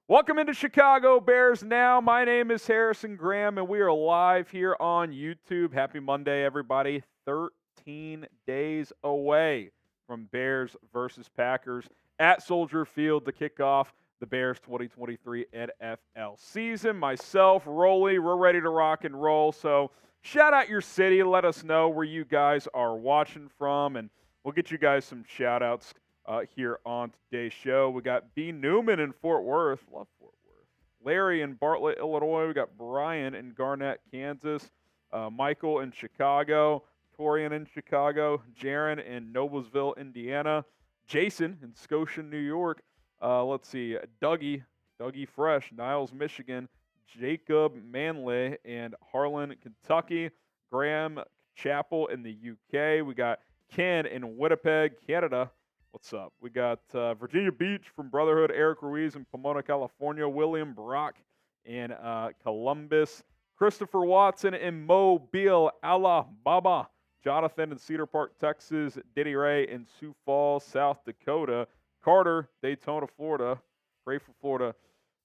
Welcome into Chicago Bears Now. My name is Harrison Graham, and we are live here on YouTube. Happy Monday, everybody. 13 days away from Bears versus Packers at Soldier Field to kick off the Bears 2023 NFL season. Myself, Rolly, we're ready to rock and roll. So shout out your city. Let us know where you guys are watching from, and we'll get you guys some shout outs here on today's show. We got B. Newman in Fort Worth. Love Fort Worth. Larry in Bartlett, Illinois. We got Brian in Garnett, Kansas. Michael in Chicago. Torian in Chicago. Jaron in Noblesville, Indiana. Jason in Scotia, New York. Let's see. Dougie Fresh, Niles, Michigan. Jacob Manley and Harlan, Kentucky. Graham Chappell in the UK. We got Ken in Winnipeg, Canada. What's up? We got Virginia Beach from Brotherhood, Eric Ruiz in Pomona, California, William Brock in Columbus, Christopher Watson in Mobile, Alabama, Jonathan in Cedar Park, Texas, Diddy Ray in Sioux Falls, South Dakota, Carter, Daytona, Florida, pray for Florida.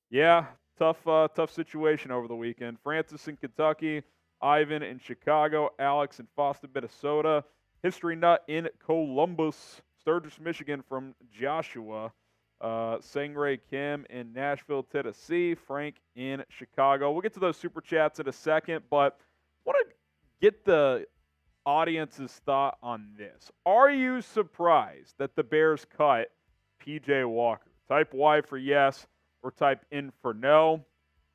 Yeah, tough situation over the weekend. Francis in Kentucky, Ivan in Chicago, Alex in Foster, Minnesota, History Nut in Columbus, Sturgis, Michigan from Joshua, Sangray Kim in Nashville, Tennessee, Frank in Chicago. We'll get to those super chats in a second, but I want to get the audience's thought on this. Are you surprised that the Bears cut P.J. Walker? Type Y for yes or type N for no.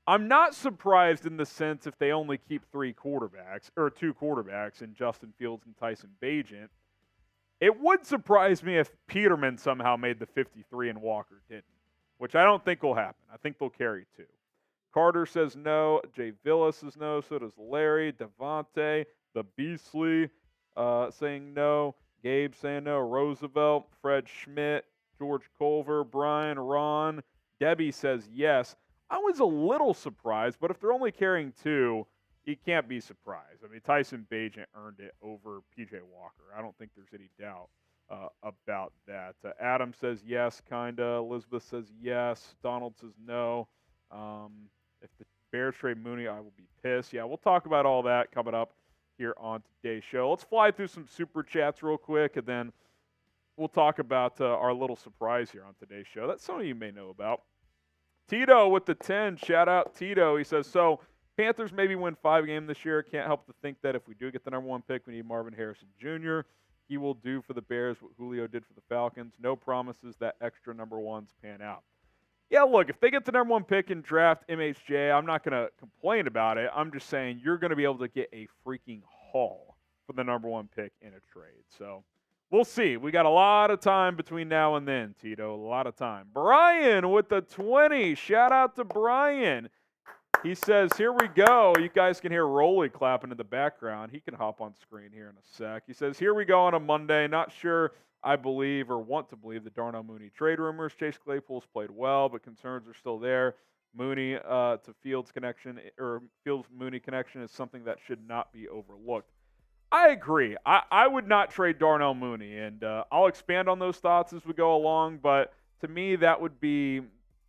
I'm not surprised in the sense if they only keep two quarterbacks in Justin Fields and Tyson Bagent. It would surprise me if Peterman somehow made the 53 and Walker didn't, which I don't think will happen. I think they'll carry two. Carter says no. Jay Villas says no. So does Larry. Devontae, the Beastly saying no. Gabe saying no. Roosevelt, Fred Schmidt, George Culver, Brian, Ron. Debbie says yes. I was a little surprised, but if they're only carrying two, you can't be surprised. I mean, Tyson Bagent earned it over P.J. Walker. I don't think there's any doubt about that. Adam says yes, kind of. Elizabeth says yes. Donald says no. If the Bears trade Mooney, I will be pissed. Yeah, we'll talk about all that coming up here on today's show. Let's fly through some super chats real quick, and then we'll talk about our little surprise here on today's show that some of you may know about. Tito with the 10. Shout out Tito. He says, so Panthers maybe win 5 games this year. Can't help to think that if we do get the number 1 pick, we need Marvin Harrison Jr. He will do for the Bears what Julio did for the Falcons. No promises that extra number 1s pan out. Yeah, look, if they get the number 1 pick and draft MHJ, I'm not going to complain about it. I'm just saying you're going to be able to get a freaking haul for the number 1 pick in a trade. So we'll see. We got a lot of time between now and then, Tito. A lot of time. Brian with the 20. Shout out to Brian. He says, here we go. You guys can hear Rolly clapping in the background. He can hop on screen here in a sec. He says, here we go on a Monday. Not sure I believe or want to believe the Darnell Mooney trade rumors. Chase Claypool's played well, but concerns are still there. Mooney to Fields connection or Fields-Mooney connection is something that should not be overlooked. I agree. I would not trade Darnell Mooney, and I'll expand on those thoughts as we go along, but to me that would be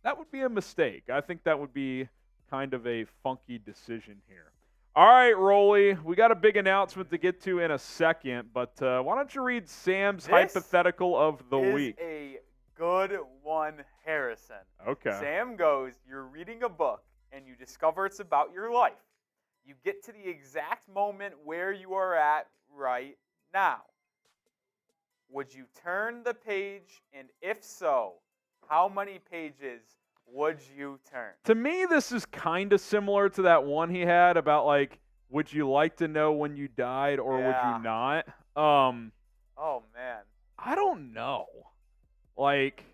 a mistake. I think that would be kind of a funky decision here. All right, Rolly, we got a big announcement to get to in a second, but why don't you read Sam's hypothetical of the week? This is a good one, Harrison. Okay. Sam goes, you're reading a book, and you discover it's about your life. You get to the exact moment where you are at right now. Would you turn the page, and if so, how many pages would you turn? To me, this is kind of similar to that one he had about, like, would you like to know when you died or would you not? Oh, man. I don't know. Like,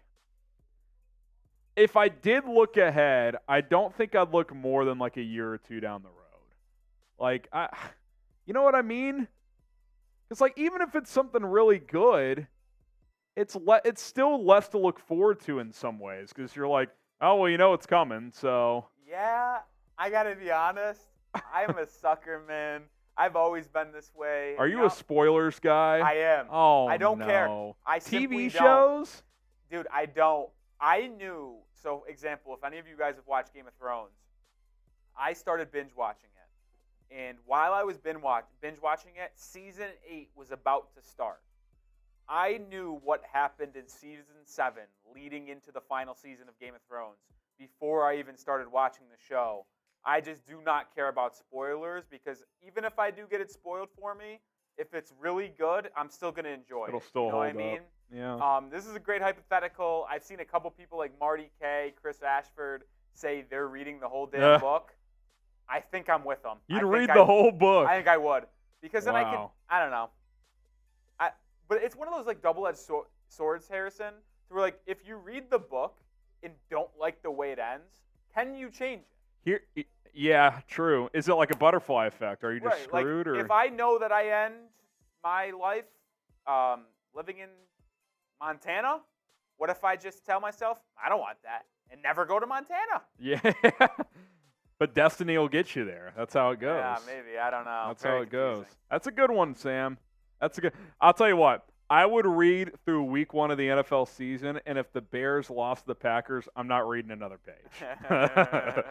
if I did look ahead, I don't think I'd look more than, like, a year or two down the road. Like, you know what I mean? It's like, even if it's something really good, it's still less to look forward to in some ways because you're like, oh, well, you know it's coming, so. Yeah, I got to be honest. I'm a sucker, man. I've always been this way. Are you a spoilers guy? I am. Oh, I don't care. no. I TV simply shows? Dude, I don't. I knew, so example, if any of you guys have watched Game of Thrones, I started binge watching it. And while I was binge watching it, season 8 was about to start. I knew what happened in season 7 leading into the final season of Game of Thrones before I even started watching the show. I just do not care about spoilers because even if I do get it spoiled for me, if it's really good, I'm still going to enjoy it. It'll still hold what I mean? up. Yeah. This is a great hypothetical. I've seen a couple people like Marty K, Chris Ashford say they're reading the whole damn book. I think I'm with them. You'd read the whole book. I think I would. Because then Wow. I don't know. But it's one of those like double-edged swords, Harrison, where like if you read the book and don't like the way it ends, can you change it? Yeah, true. Is it like a butterfly effect? Are you just screwed? Like, or if I know that I end my life living in Montana, what if I just tell myself, I don't want that, and never go to Montana? Yeah. But destiny will get you there. That's how it goes. Yeah, maybe. I don't know. That's Very how it goes. confusing. That's a good one, Sam. That's a good. I'll tell you what. I would read through week 1 of the NFL season, and if the Bears lost the Packers, I'm not reading another page.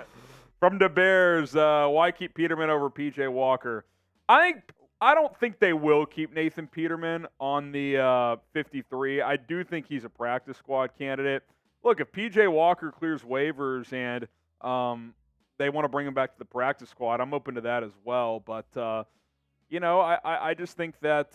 From the Bears, why keep Peterman over P.J. Walker? I don't think they will keep Nathan Peterman on the 53. I do think he's a practice squad candidate. Look, if P.J. Walker clears waivers and they want to bring him back to the practice squad, I'm open to that as well. But, I just think that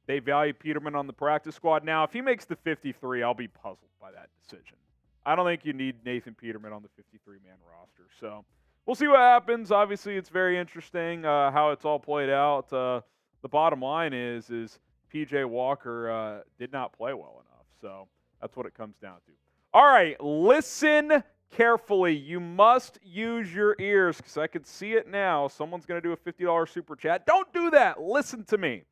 they value Peterman on the practice squad. Now, if he makes the 53, I'll be puzzled by that decision. I don't think you need Nathan Peterman on the 53-man roster. So we'll see what happens. Obviously, it's very interesting how it's all played out. The bottom line is P.J. Walker did not play well enough. So that's what it comes down to. All right, listen carefully. You must use your ears because I can see it now. Someone's going to do a $50 super chat. Don't do that. Listen to me.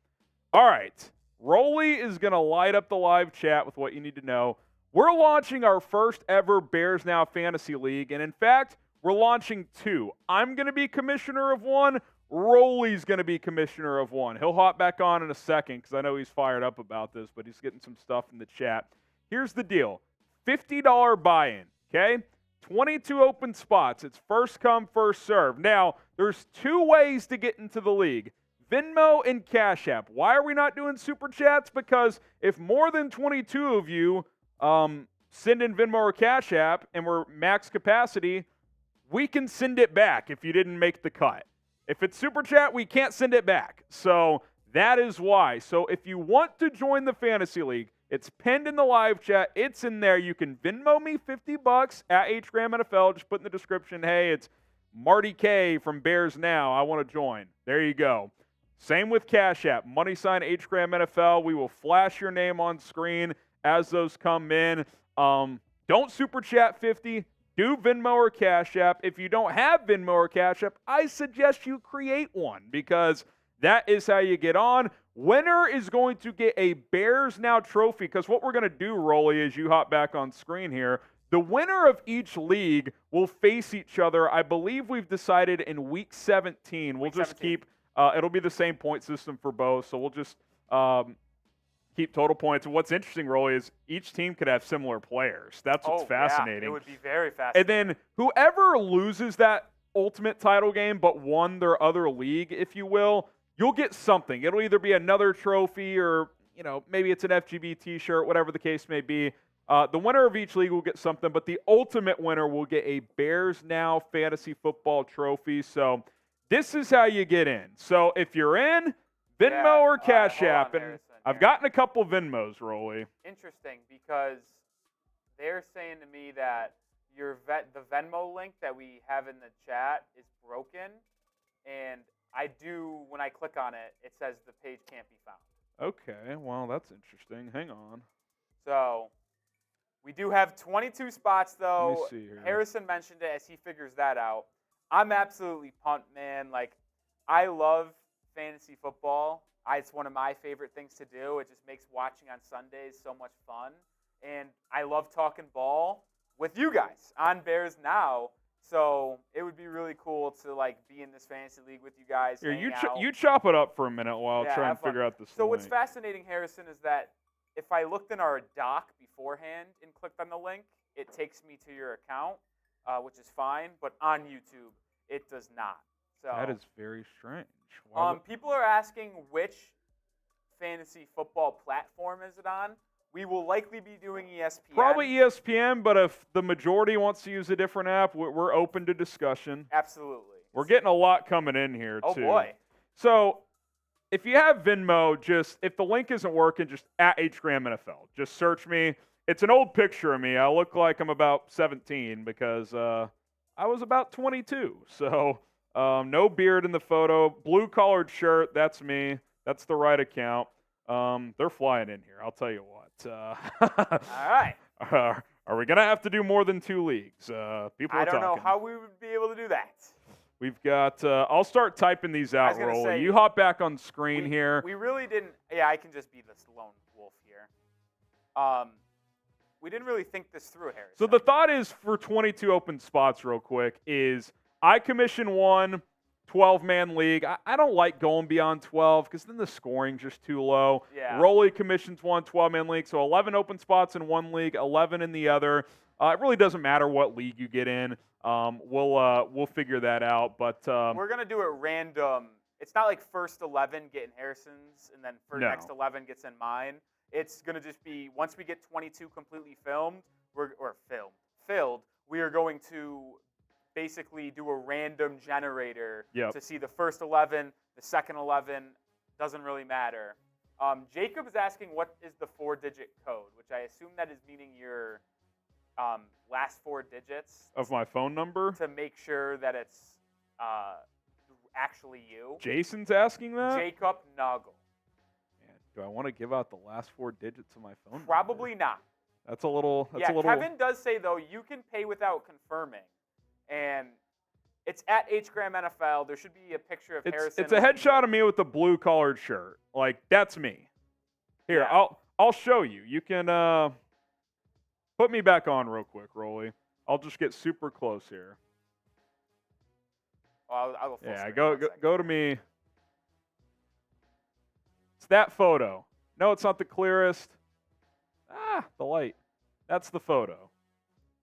All right, Rolly is going to light up the live chat with what you need to know. We're launching our first ever Bears Now Fantasy League, and in fact, we're launching 2. I'm going to be commissioner of one. Rolly's going to be commissioner of one. He'll hop back on in a second because I know he's fired up about this, but he's getting some stuff in the chat. Here's the deal. $50 buy-in, okay? 22 open spots. It's first come, first serve. Now, there's 2 ways to get into the league. Venmo and Cash App. Why are we not doing Super Chats? Because if more than 22 of you send in Venmo or Cash App and we're max capacity, we can send it back if you didn't make the cut. If it's Super Chat, we can't send it back. So that is why. So if you want to join the Fantasy League, it's pinned in the live chat. It's in there. You can Venmo me $50 at HGramNFL. Just put in the description, hey, it's Marty K from Bears Now. I want to join. There you go. Same with Cash App. Money sign HGramNFL. We will flash your name on screen as those come in. Don't Super Chat 50. Do Venmo or Cash App. If you don't have Venmo or Cash App, I suggest you create one because that is how you get on. Winner is going to get a Bears Now trophy because what we're going to do, Rolly, is you hop back on screen here. The winner of each league will face each other. I believe we've decided in week 17. We'll just keep it'll be the same point system for both, so we'll just keep total points. And what's interesting, Rolly, is each team could have similar players. That's what's fascinating. Yeah, it would be very fascinating. And then whoever loses that ultimate title game but won their other league, if you will, you'll get something. It'll either be another trophy or, maybe it's an FGB t-shirt, whatever the case may be. The winner of each league will get something, but the ultimate winner will get a Bears Now Fantasy Football trophy. So this is how you get in. So if you're in, Venmo or Cash App, and I've gotten a couple Venmos, Rolly. Interesting, because they're saying to me that the Venmo link that we have in the chat is broken, and when I click on it, it says the page can't be found. Okay, well, that's interesting. Hang on. So we do have 22 spots, though. Let me see here. Harrison mentioned it as he figures that out. I'm absolutely pumped, man. Like, I love fantasy football. It's one of my favorite things to do. It just makes watching on Sundays so much fun. And I love talking ball with you guys on Bears Now. So it would be really cool to be in this fantasy league with you guys. Here, you chop it up for a minute while I try and figure out this. So what's fascinating, Harrison, is that if I looked in our doc beforehand and clicked on the link, it takes me to your account, which is fine. But on YouTube, it does not. So That is very strange. People are asking which fantasy football platform is it on. We will likely be doing ESPN. Probably ESPN, but if the majority wants to use a different app, we're open to discussion. Absolutely. We're getting a lot coming in here, too. Oh, boy. So, if you have Venmo, if the link isn't working, just at HGramNFL. Just search me. It's an old picture of me. I look like I'm about 17 because I was about 22. So, no beard in the photo. Blue-collared shirt, that's me. That's the right account. They're flying in here, I'll tell you what. All right. Are we going to have to do more than 2 leagues? People are talking. I don't know how we would be able to do that. We've got, I'll start typing these out, Rolly. You hop back on screen here. We really didn't, I can just be this lone wolf here. We didn't really think this through, Harrison. So the thought is for 22 open spots real quick is I commission one 12-man league. I don't like going beyond 12 because then the scoring's just too low. Yeah. Rolly commissions one 12-man league, so 11 open spots in one league, 11 in the other. It really doesn't matter what league you get in. We'll figure that out. But we're gonna do it random. It's not like first 11 getting Harrison's and then next 11 gets in mine. It's gonna just be once we get 22 completely filled, we are going to basically do a random generator to see the first 11, the second 11. Doesn't really matter. Jacob is asking what is the 4-digit code, which I assume that is meaning your last 4 digits of my phone number to make sure that it's actually you. Jason's asking that? Jacob Noggle. Man, do I want to give out the last 4 digits of my phone Probably number? not. That's a little. Kevin does say, though, you can pay without confirming. And it's at HGramNFL. There should be a picture of Harrison. It's a headshot of me with a blue-collared shirt. Like, that's me. Here, Yeah. I'll show you. You can put me back on real quick, Rolly. I'll just get super close here. I'll go full Yeah, screen. go to me. It's that photo. No, it's not the clearest. The light. That's the photo.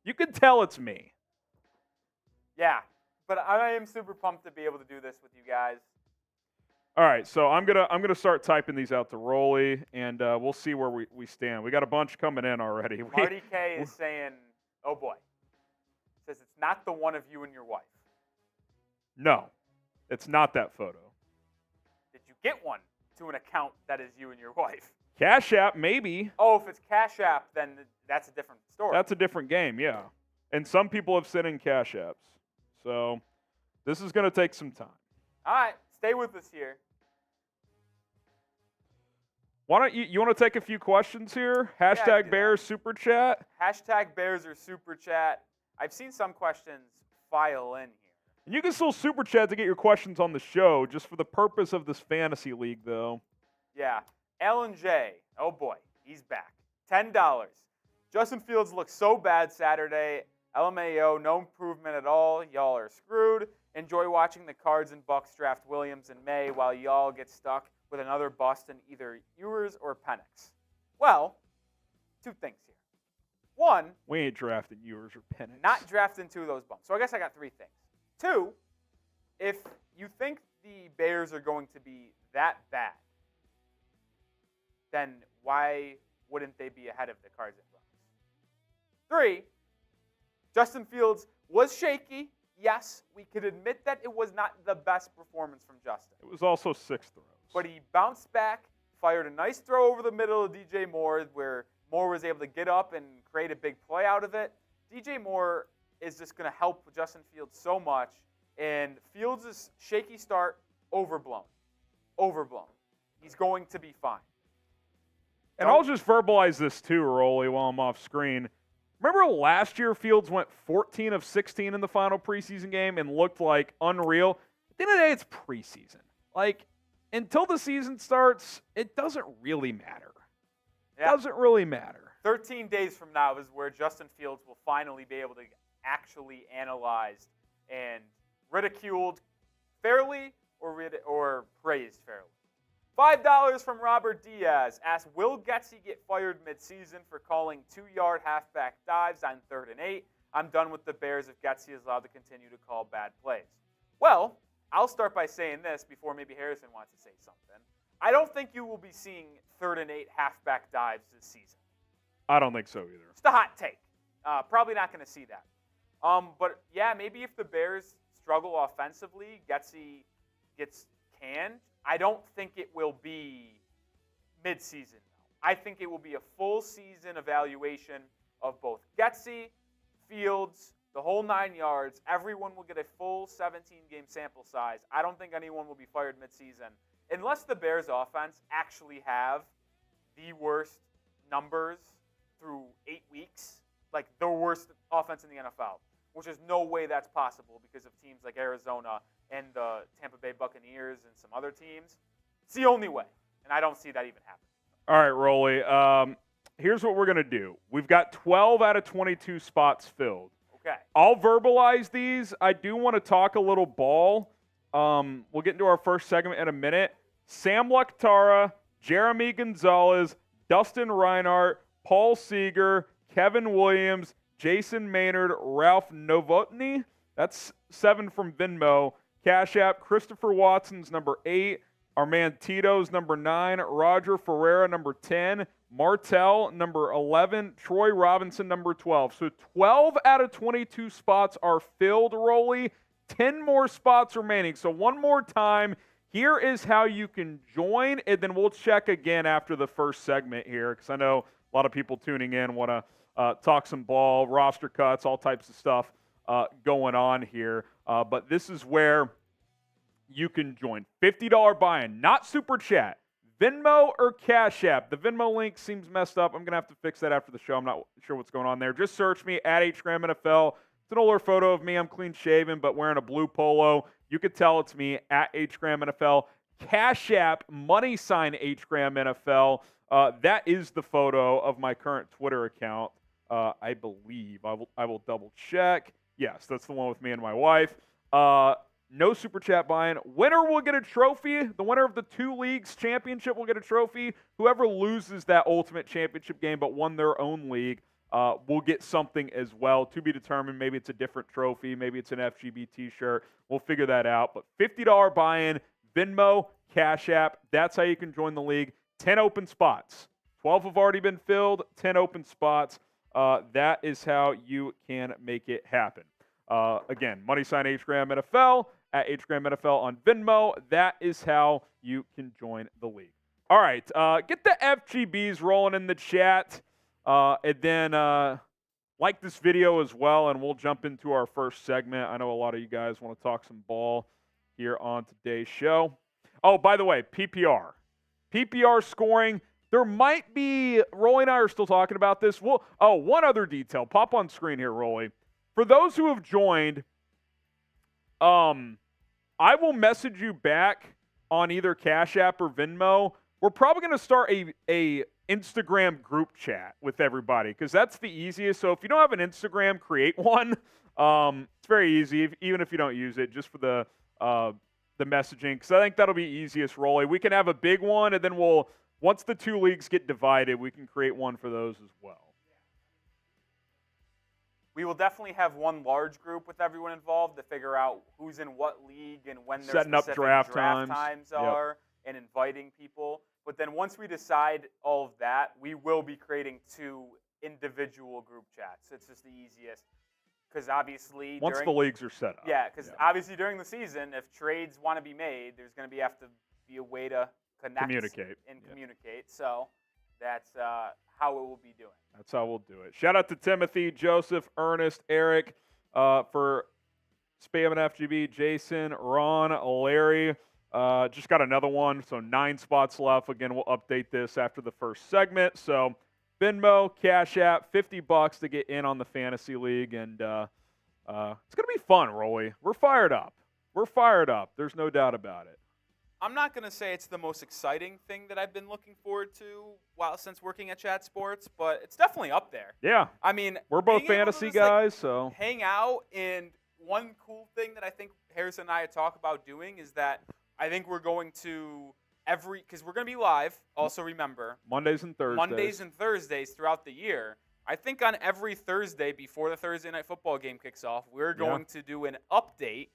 You can tell it's me. Yeah, but I am super pumped to be able to do this with you guys. All right, so I'm gonna start typing these out to Rolly, and we'll see where we stand. We got a bunch coming in already. Marty K is saying, "Oh boy," says it's not the one of you and your wife. No, it's not that photo. Did you get one to an account that is you and your wife? Cash App, maybe. Oh, if it's Cash App, then that's a different story. That's a different game, yeah. And some people have sent in Cash Apps. So this is going to take some time. All right, stay with us here. Why don't you want to take a few questions here? Hashtag Bears Super Chat. Hashtag Bears or Super Chat. I've seen some questions file in here. And you can still Super Chat to get your questions on the show, just for the purpose of this fantasy league, though. Yeah. Alan J. Oh, boy. He's back. $10. Justin Fields looked so bad Saturday. LMAO, no improvement at all. Y'all are screwed. Enjoy watching the Cards and Bucks draft Williams in May while y'all get stuck with another bust in either Ewers or Penix. Well, 2 things here. 1, we ain't drafting Ewers or Penix. Not drafting 2 of those bumps. So I guess I got 3 things. 2, if you think the Bears are going to be that bad, then why wouldn't they be ahead of the Cards and Bucks? 3, Justin Fields was shaky. Yes, we could admit that it was not the best performance from Justin. It was also 6 throws. But he bounced back, fired a nice throw over the middle of DJ Moore where Moore was able to get up and create a big play out of it. DJ Moore is just going to help Justin Fields so much. And Fields' shaky start, overblown. He's going to be fine. And I'll just verbalize this too, Rolly, while I'm off screen. Remember last year Fields went 14 of 16 in the final preseason game and looked like unreal? At the end of the day, it's preseason. Like, until the season starts, it doesn't really matter. Yeah. Doesn't really matter. 13 days from now is where Justin Fields will finally be able to actually analyzed and ridiculed fairly or praised fairly. $5 from Robert Diaz. Asked, will Getsy get fired midseason for calling 2-yard halfback dives on 3rd and 8? I'm done with the Bears if Getsy is allowed to continue to call bad plays. Well, I'll start by saying this before maybe Harrison wants to say something. I don't think you will be seeing 3rd and 8 halfback dives this season. I don't think so either. Just a hot take. Probably not going to see that. But, yeah, maybe if the Bears struggle offensively, Getsy gets canned. I don't think it will be midseason, though. I think it will be a full season evaluation of both Getsy, Fields, the whole 9 yards. Everyone will get a full 17-game sample size. I don't think anyone will be fired midseason unless the Bears' offense actually have the worst numbers through 8 weeks, like the worst offense in the NFL, which is no way that's possible because of teams like Arizona and the Tampa Bay Buccaneers and some other teams. It's the only way, and I don't see that even happen. All right, Rolly. Here's what we're going to do. We've got 12 out of 22 spots filled. Okay. I'll verbalize these. I do want to talk a little ball. We'll get into our first segment in a minute. Sam Luchtara, Jeremy Gonzalez, Dustin Reinhardt, Paul Seeger, Kevin Williams, Jason Maynard, Ralph Novotny. That's 7 from Venmo. Cash App, Christopher Watson's number 8. Our man Tito's number 9. Roger Ferreira, number 10. Martell, number 11. Troy Robinson, number 12. So 12 out of 22 spots are filled, Rolly. 10 more spots remaining. So one more time, here is how you can join, and then we'll check again after the first segment here because I know a lot of people tuning in want to talk some ball, roster cuts, all types of stuff going on here. But this is where you can join. $50 buy-in, not Super Chat. Venmo or Cash App. The Venmo link seems messed up. I'm going to have to fix that after the show. I'm not sure what's going on there. Just search me at HGramNFL. It's an older photo of me. I'm clean-shaven but wearing a blue polo. You could tell it's me at HGramNFL. Cash App, money sign HGramNFL. That is the photo of my current Twitter account, I believe. I will double check. Yes, that's the one with me and my wife. No Super Chat buy-in. Winner will get a trophy. The winner of the 2 leagues championship will get a trophy. Whoever loses that ultimate championship game but won their own league will get something as well, to be determined. Maybe it's a different trophy. Maybe it's an FGB t-shirt. We'll figure that out. But $50 buy-in, Venmo, Cash App. That's how you can join the league. 10 open spots. 12 have already been filled. 10 open spots. That is how you can make it happen. Again, money sign HGramNFL at HGramNFL on Venmo. That is how you can join the league. All right, get the FGBs rolling in the chat, and then like this video as well, and we'll jump into our first segment. I know a lot of you guys want to talk some ball here on today's show. Oh, by the way, PPR scoring. There might be, Rolly and I are still talking about this. One other detail. Pop on screen here, Rolly. For those who have joined, I will message you back on either Cash App or Venmo. We're probably going to start a Instagram group chat with everybody because that's the easiest. So if you don't have an Instagram, create one. It's very easy, even if you don't use it, just for the messaging, because I think that'll be easiest, Rolly. We can have a big one, and then once the 2 leagues get divided, we can create one for those as well. We will definitely have one large group with everyone involved to figure out who's in what league and when their setting up specific draft times are, and inviting people. But then once we decide all of that, we will be creating 2 individual group chats. It's just the easiest. Because obviously, once the leagues are set up. Yeah, because obviously during the season, if trades want to be made, there's going to have to be a way to communicate. So that's how it will be doing. That's how we'll do it. Shout out to Timothy, Joseph, Ernest, Eric for spamming FGB, Jason, Ron, Larry. Just got another one, so 9 spots left. Again, we'll update this after the first segment. So Venmo, Cash App, $50 to get in on the fantasy league, and it's going to be fun, Rolly. We're fired up. There's no doubt about it. I'm not going to say it's the most exciting thing that I've been looking forward to since working at Chat Sports, but it's definitely up there. Yeah. I mean, we're both fantasy guys, so hang out. And one cool thing that I think Harrison and I talk about doing is that I think we're going to because we're going to be live, also remember. Mondays and Thursdays throughout the year. I think on every Thursday before the Thursday Night Football game kicks off, we're going to do an update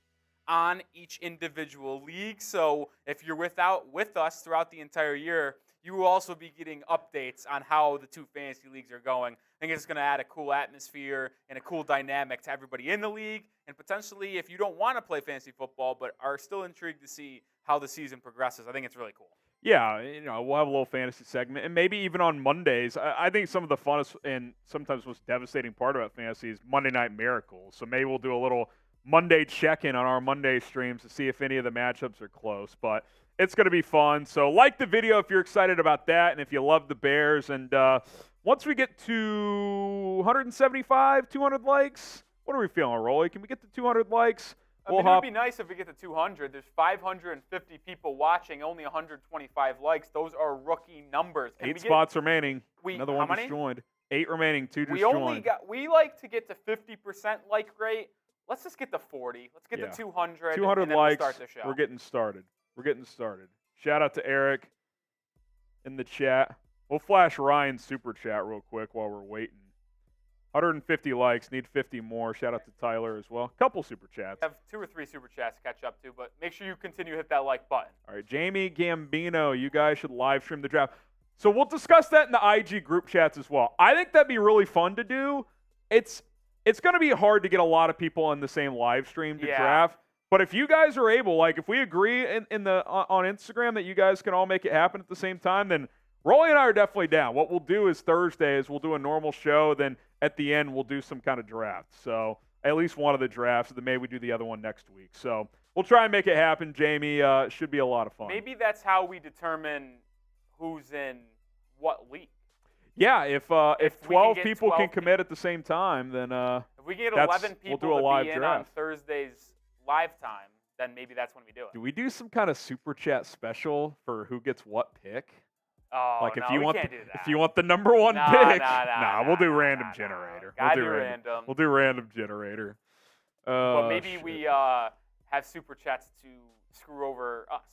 on each individual league. So if you're with us throughout the entire year, you will also be getting updates on how the two fantasy leagues are going. I think it's going to add a cool atmosphere and a cool dynamic to everybody in the league. And potentially, if you don't want to play fantasy football but are still intrigued to see how the season progresses, I think it's really cool. Yeah, we'll have a little fantasy segment. And maybe even on Mondays, I think some of the funnest and sometimes most devastating part about fantasy is Monday Night Miracles. So maybe we'll do a little Monday check-in on our Monday streams to see if any of the matchups are close. But it's going to be fun. So like the video if you're excited about that and if you love the Bears. And once we get to 175, 200 likes, what are we feeling, Rolly? Can we get to 200 likes? It would be nice if we get to 200. There's 550 people watching, only 125 likes. Those are rookie numbers. 8 spots remaining. Another one just joined. 8 remaining, 2 just joined. We like to get to 50% like rate. Let's just get to 40. Let's get to 200. 200 and then likes. we'll start the show. We're getting started. Shout out to Eric in the chat. We'll flash Ryan's super chat real quick while we're waiting. 150 likes, need 50 more. Shout out to Tyler as well. Couple super chats. I have 2 or 3 super chats to catch up to, but make sure you continue to hit that like button. All right, Jamie Gambino, you guys should live stream the draft. So we'll discuss that in the IG group chats as well. I think that'd be really fun to do. It's going to be hard to get a lot of people on the same live stream to draft. But if you guys are able, like if we agree on Instagram that you guys can all make it happen at the same time, then Rolly and I are definitely down. What we'll do is Thursdays, we'll do a normal show. Then at the end, we'll do some kind of draft. So at least one of the drafts. Then maybe we do the other one next week. So we'll try and make it happen, Jamie. Should be a lot of fun. Maybe that's how we determine who's in what league. Yeah, if 12 people can commit at the same time, then if we get 11 people we'll do a live to be in draft on Thursday's live time, then maybe that's when we do it. Do we do some kind of super chat special for who gets what pick? Oh, like no, if you we want can't do that. If you want the number one pick, we'll do random Gotta generator. do random. We'll do random generator. But maybe we have super chats to screw over us.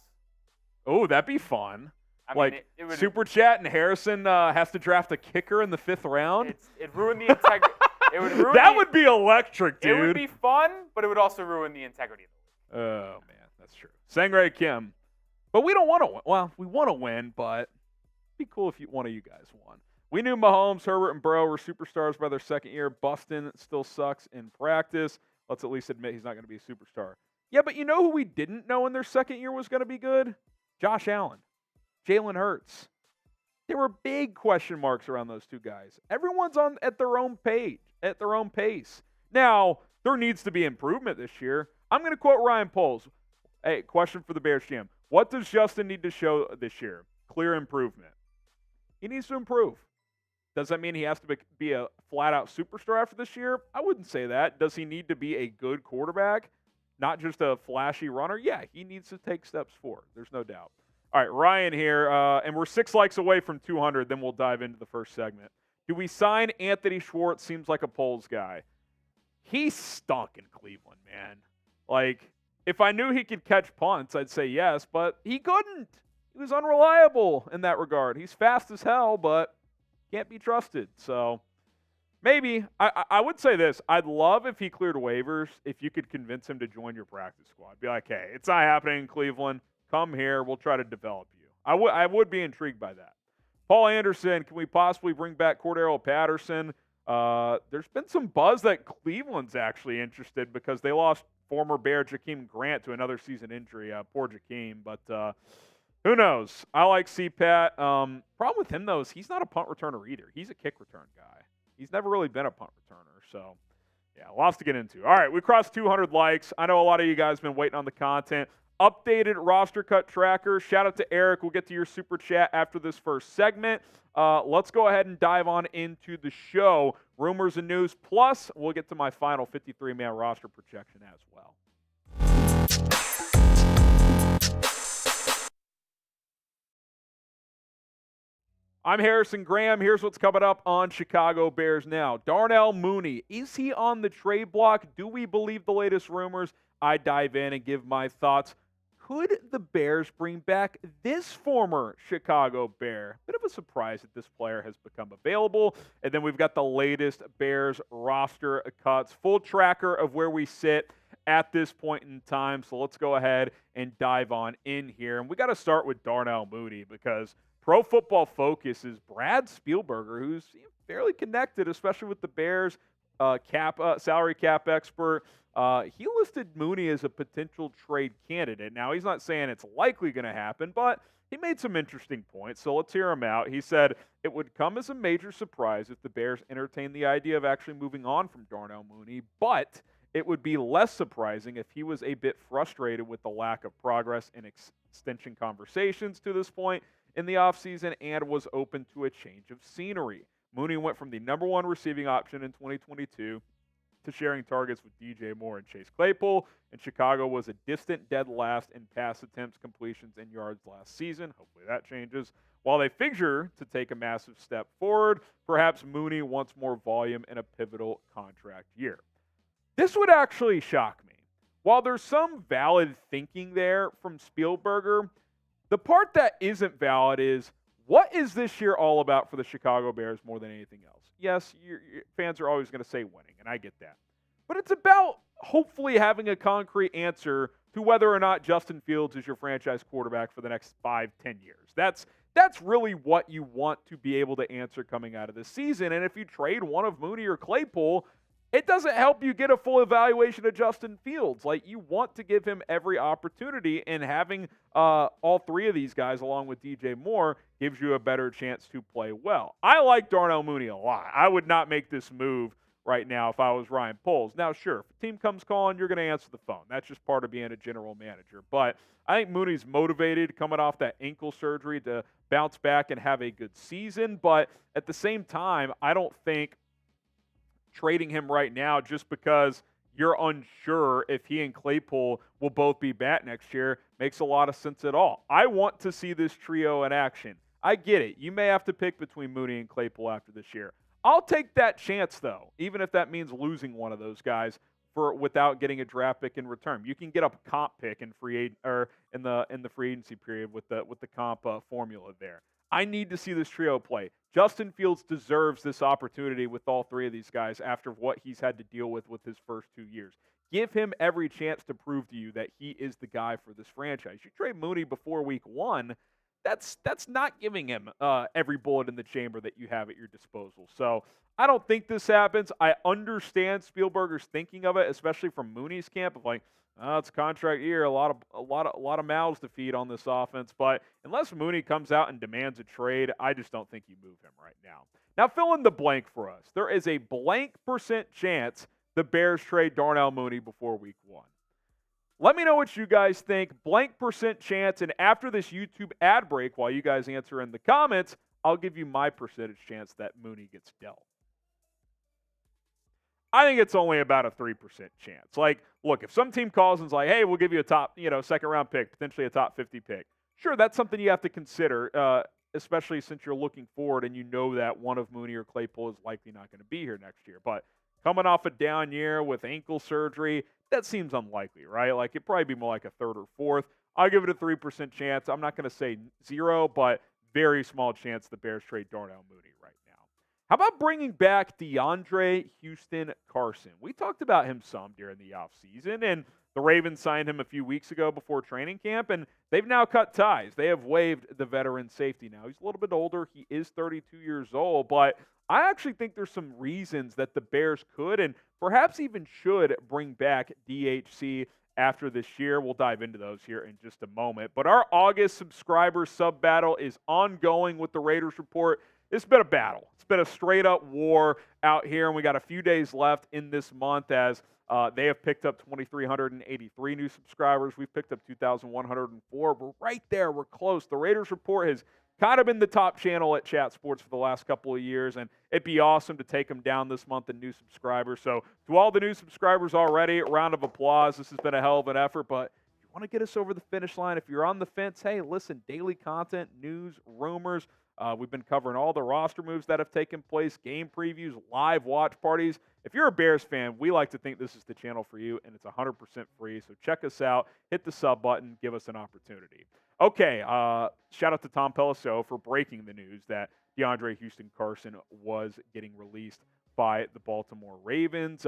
Oh, that'd be fun. I mean, it would, super chat and Harrison has to draft a kicker in the 5th round. It ruined the integrity. It would ruin. That would be electric, dude. It would be fun, but it would also ruin the integrity of the league. Oh man, that's true. Sangray Kim, but we don't want to win. Well, we want to win, but it'd be cool if one of you guys won. We knew Mahomes, Herbert, and Burrow were superstars by their second year. Bustin still sucks in practice. Let's at least admit he's not going to be a superstar. Yeah, but you know who we didn't know in their second year was going to be good? Josh Allen, Jalen Hurts. There were big question marks around those two guys. Everyone's at their own pace. Now, there needs to be improvement this year. I'm going to quote Ryan Poles. Hey, question for the Bears GM. What does Justin need to show this year? Clear improvement. He needs to improve. Does that mean he has to be a flat-out superstar after this year? I wouldn't say that. Does he need to be a good quarterback, not just a flashy runner? Yeah, he needs to take steps forward. There's no doubt. All right, Ryan here, and we're 6 likes away from 200. Then we'll dive into the first segment. Do we sign Anthony Schwartz? Seems like a Poles guy. He stunk in Cleveland, man. Like, if I knew he could catch punts, I'd say yes, but he couldn't. He was unreliable in that regard. He's fast as hell, but can't be trusted. So maybe I would say this. I'd love if he cleared waivers, if you could convince him to join your practice squad. Be like, hey, it's not happening in Cleveland. Come here. We'll try to develop you. I would be intrigued by that. Paul Anderson, can we possibly bring back Cordero Patterson? There's been some buzz that Cleveland's actually interested because they lost former Bear Jakeem Grant to another season injury. Poor Jakeem, but who knows? I like CPAT. Problem with him, though, is he's not a punt returner either. He's a kick return guy. He's never really been a punt returner. So, yeah, lots to get into. All right, we crossed 200 likes. I know a lot of you guys have been waiting on the content. Updated roster cut tracker. Shout out to Eric. We'll get to your super chat after this first segment. Let's go ahead and dive on into the show. Rumors and news. Plus, we'll get to my final 53-man roster projection as well. I'm Harrison Graham. Here's what's coming up on Chicago Bears Now. Darnell Mooney. Is he on the trade block? Do we believe the latest rumors? I dive in and give my thoughts. could the Bears bring back this former Chicago Bear? Bit of a surprise that this player has become available. And then we've got the latest Bears roster cuts, full tracker of where we sit at this point in time. So let's go ahead and dive on in here. And we got to start with Darnell Mooney because Pro Football Focus is Brad Spielberger, who's fairly connected, especially with the Bears salary cap expert. He listed Mooney as a potential trade candidate. Now, he's not saying it's likely going to happen, but he made some interesting points, so let's hear him out. He said, it would come as a major surprise if the Bears entertained the idea of actually moving on from Darnell Mooney, but it would be less surprising if he was a bit frustrated with the lack of progress in extension conversations to this point in the offseason and was open to a change of scenery. Mooney went from the number one receiving option in 2022 to sharing targets with DJ Moore and Chase Claypool, and Chicago was a distant dead last in pass attempts, completions, and yards last season. Hopefully that changes. While they figure to take a massive step forward, perhaps Mooney wants more volume in a pivotal contract year. This would actually shock me. While there's some valid thinking there from Spielberger, the part that isn't valid is, what is this year all about for the Chicago Bears more than anything else? Yes, your fans are always going to say winning, and I get that. But it's about hopefully having a concrete answer to whether or not Justin Fields is your franchise quarterback for the next 5-10 years. That's really what you want to be able to answer coming out of this season. And if you trade one of Mooney or Claypool, it doesn't help you get a full evaluation of Justin Fields. Like, you want to give him every opportunity, and having all three of these guys along with DJ Moore gives you a better chance to play well. I like Darnell Mooney a lot. I would not make this move right now if I was Ryan Poles. Now, sure, if a team comes calling, you're going to answer the phone. That's just part of being a general manager. But I think Mooney's motivated coming off that ankle surgery to bounce back and have a good season. But at the same time, I don't think trading him right now just because you're unsure if he and Claypool will both be back next year makes a lot of sense at all. I want to see this trio in action. I get it. You may have to pick between Mooney and Claypool after this year. I'll take that chance, though, even if that means losing one of those guys without getting a draft pick in return. You can get a comp pick in the free agency period with the comp formula there. I need to see this trio play. Justin Fields deserves this opportunity with all three of these guys after what he's had to deal with his first 2 years. Give him every chance to prove to you that he is the guy for this franchise. You trade Mooney before week 1, that's not giving him every bullet in the chamber that you have at your disposal. So I don't think this happens. I understand Spielberger's thinking of it, especially from Mooney's camp of like, it's a contract year, a lot of mouths to feed on this offense. But unless Mooney comes out and demands a trade, I just don't think you move him right now. Now fill in the blank for us. There is a blank % chance the Bears trade Darnell Mooney before week 1. Let me know what you guys think. Blank % chance. And after this YouTube ad break, while you guys answer in the comments, I'll give you my percentage chance that Mooney gets dealt. I think it's only about a 3% chance. Like, look, if some team calls and's like, hey, we'll give you a top, second round pick, potentially a top 50 pick. Sure, that's something you have to consider, especially since you're looking forward and you know that one of Mooney or Claypool is likely not going to be here next year. But coming off a down year with ankle surgery, that seems unlikely, right? Like, it'd probably be more like a third or fourth. I'll give it a 3% chance. I'm not going to say 0, but very small chance the Bears trade Darnell Mooney right now. How about bringing back DeAndre Houston Carson? We talked about him some during the offseason, and the Ravens signed him a few weeks ago before training camp, and they've now cut ties. They have waived the veteran safety now. He's a little bit older. He is 32 years old, but I actually think there's some reasons that the Bears could and perhaps even should bring back DHC after this year. We'll dive into those here in just a moment. But our August subscriber sub battle is ongoing with the Raiders Report. It's been a battle. It's been a straight-up war out here, and we got a few days left in this month as they have picked up 2,383 new subscribers. We've picked up 2,104. We're right there. We're close. The Raiders Report has kind of been the top channel at Chat Sports for the last couple of years, and it'd be awesome to take them down this month in new subscribers. So to all the new subscribers already, a round of applause. This has been a hell of an effort, but if you want to get us over the finish line. If you're on the fence, hey, listen, daily content, news, rumors. We've been covering all the roster moves that have taken place, game previews, live watch parties. If you're a Bears fan, we like to think this is the channel for you, and it's 100% free. So check us out. Hit the sub button. Give us an opportunity. Okay, shout out to Tom Pelissero for breaking the news that DeAndre Houston Carson was getting released by the Baltimore Ravens.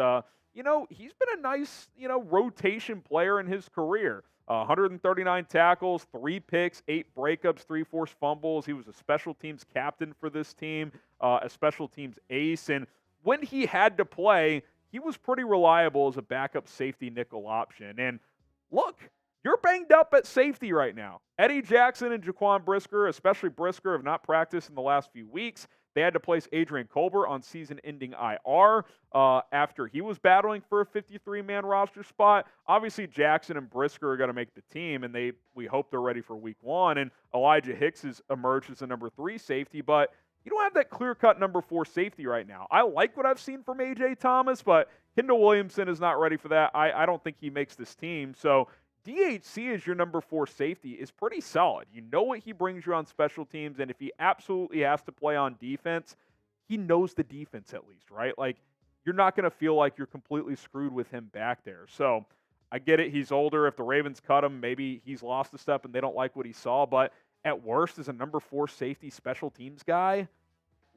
He's been a nice, rotation player in his career. 139 tackles, 3 picks, 8 breakups, 3 forced fumbles. He was a special teams captain for this team, a special teams ace. And when he had to play, he was pretty reliable as a backup safety nickel option. And look, you're banged up at safety right now. Eddie Jackson and Jaquan Brisker, especially Brisker, have not practiced in the last few weeks. They had to place Adrian Colbert on season-ending IR after he was battling for a 53-man roster spot. Obviously, Jackson and Brisker are going to make the team, and we hope they're ready for Week 1. And Elijah Hicks has emerged as a number 3 safety, but you don't have that clear-cut number 4 safety right now. I like what I've seen from A.J. Thomas, but Kendall Williamson is not ready for that. I don't think he makes this team. So DHC as your number 4 safety is pretty solid. You know what he brings you on special teams, and if he absolutely has to play on defense, he knows the defense at least, right? Like, you're not going to feel like you're completely screwed with him back there. So I get it. He's older. If the Ravens cut him, maybe he's lost a step and they don't like what he saw. But at worst, as a number 4 safety special teams guy,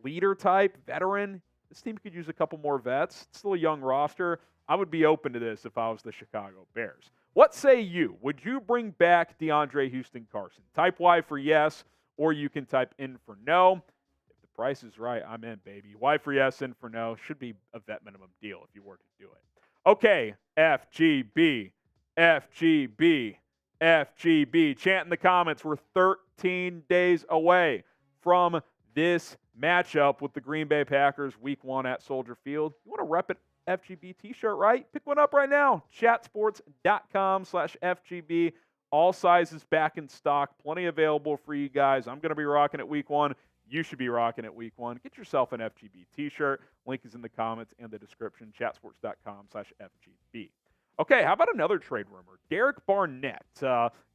leader type, veteran, this team could use a couple more vets. It's still a young roster. I would be open to this if I was the Chicago Bears. What say you? Would you bring back DeAndre Houston Carson? Type Y for yes, or you can type in for no. If the price is right, I'm in, baby. Y for yes, in for no. Should be a vet minimum deal if you were to do it. Okay, FGB, FGB, FGB. Chant in the comments. We're 13 days away from this matchup with the Green Bay Packers Week 1 at Soldier Field. You want to rep it? FGB t-shirt, right? Pick one up right now. Chatsports.com/FGB. All sizes back in stock. Plenty available for you guys. I'm going to be rocking it Week 1. You should be rocking it Week 1. Get yourself an FGB t-shirt. Link is in the comments and the description. Chatsports.com/FGB. Okay, how about another trade rumor? Derek Barnett.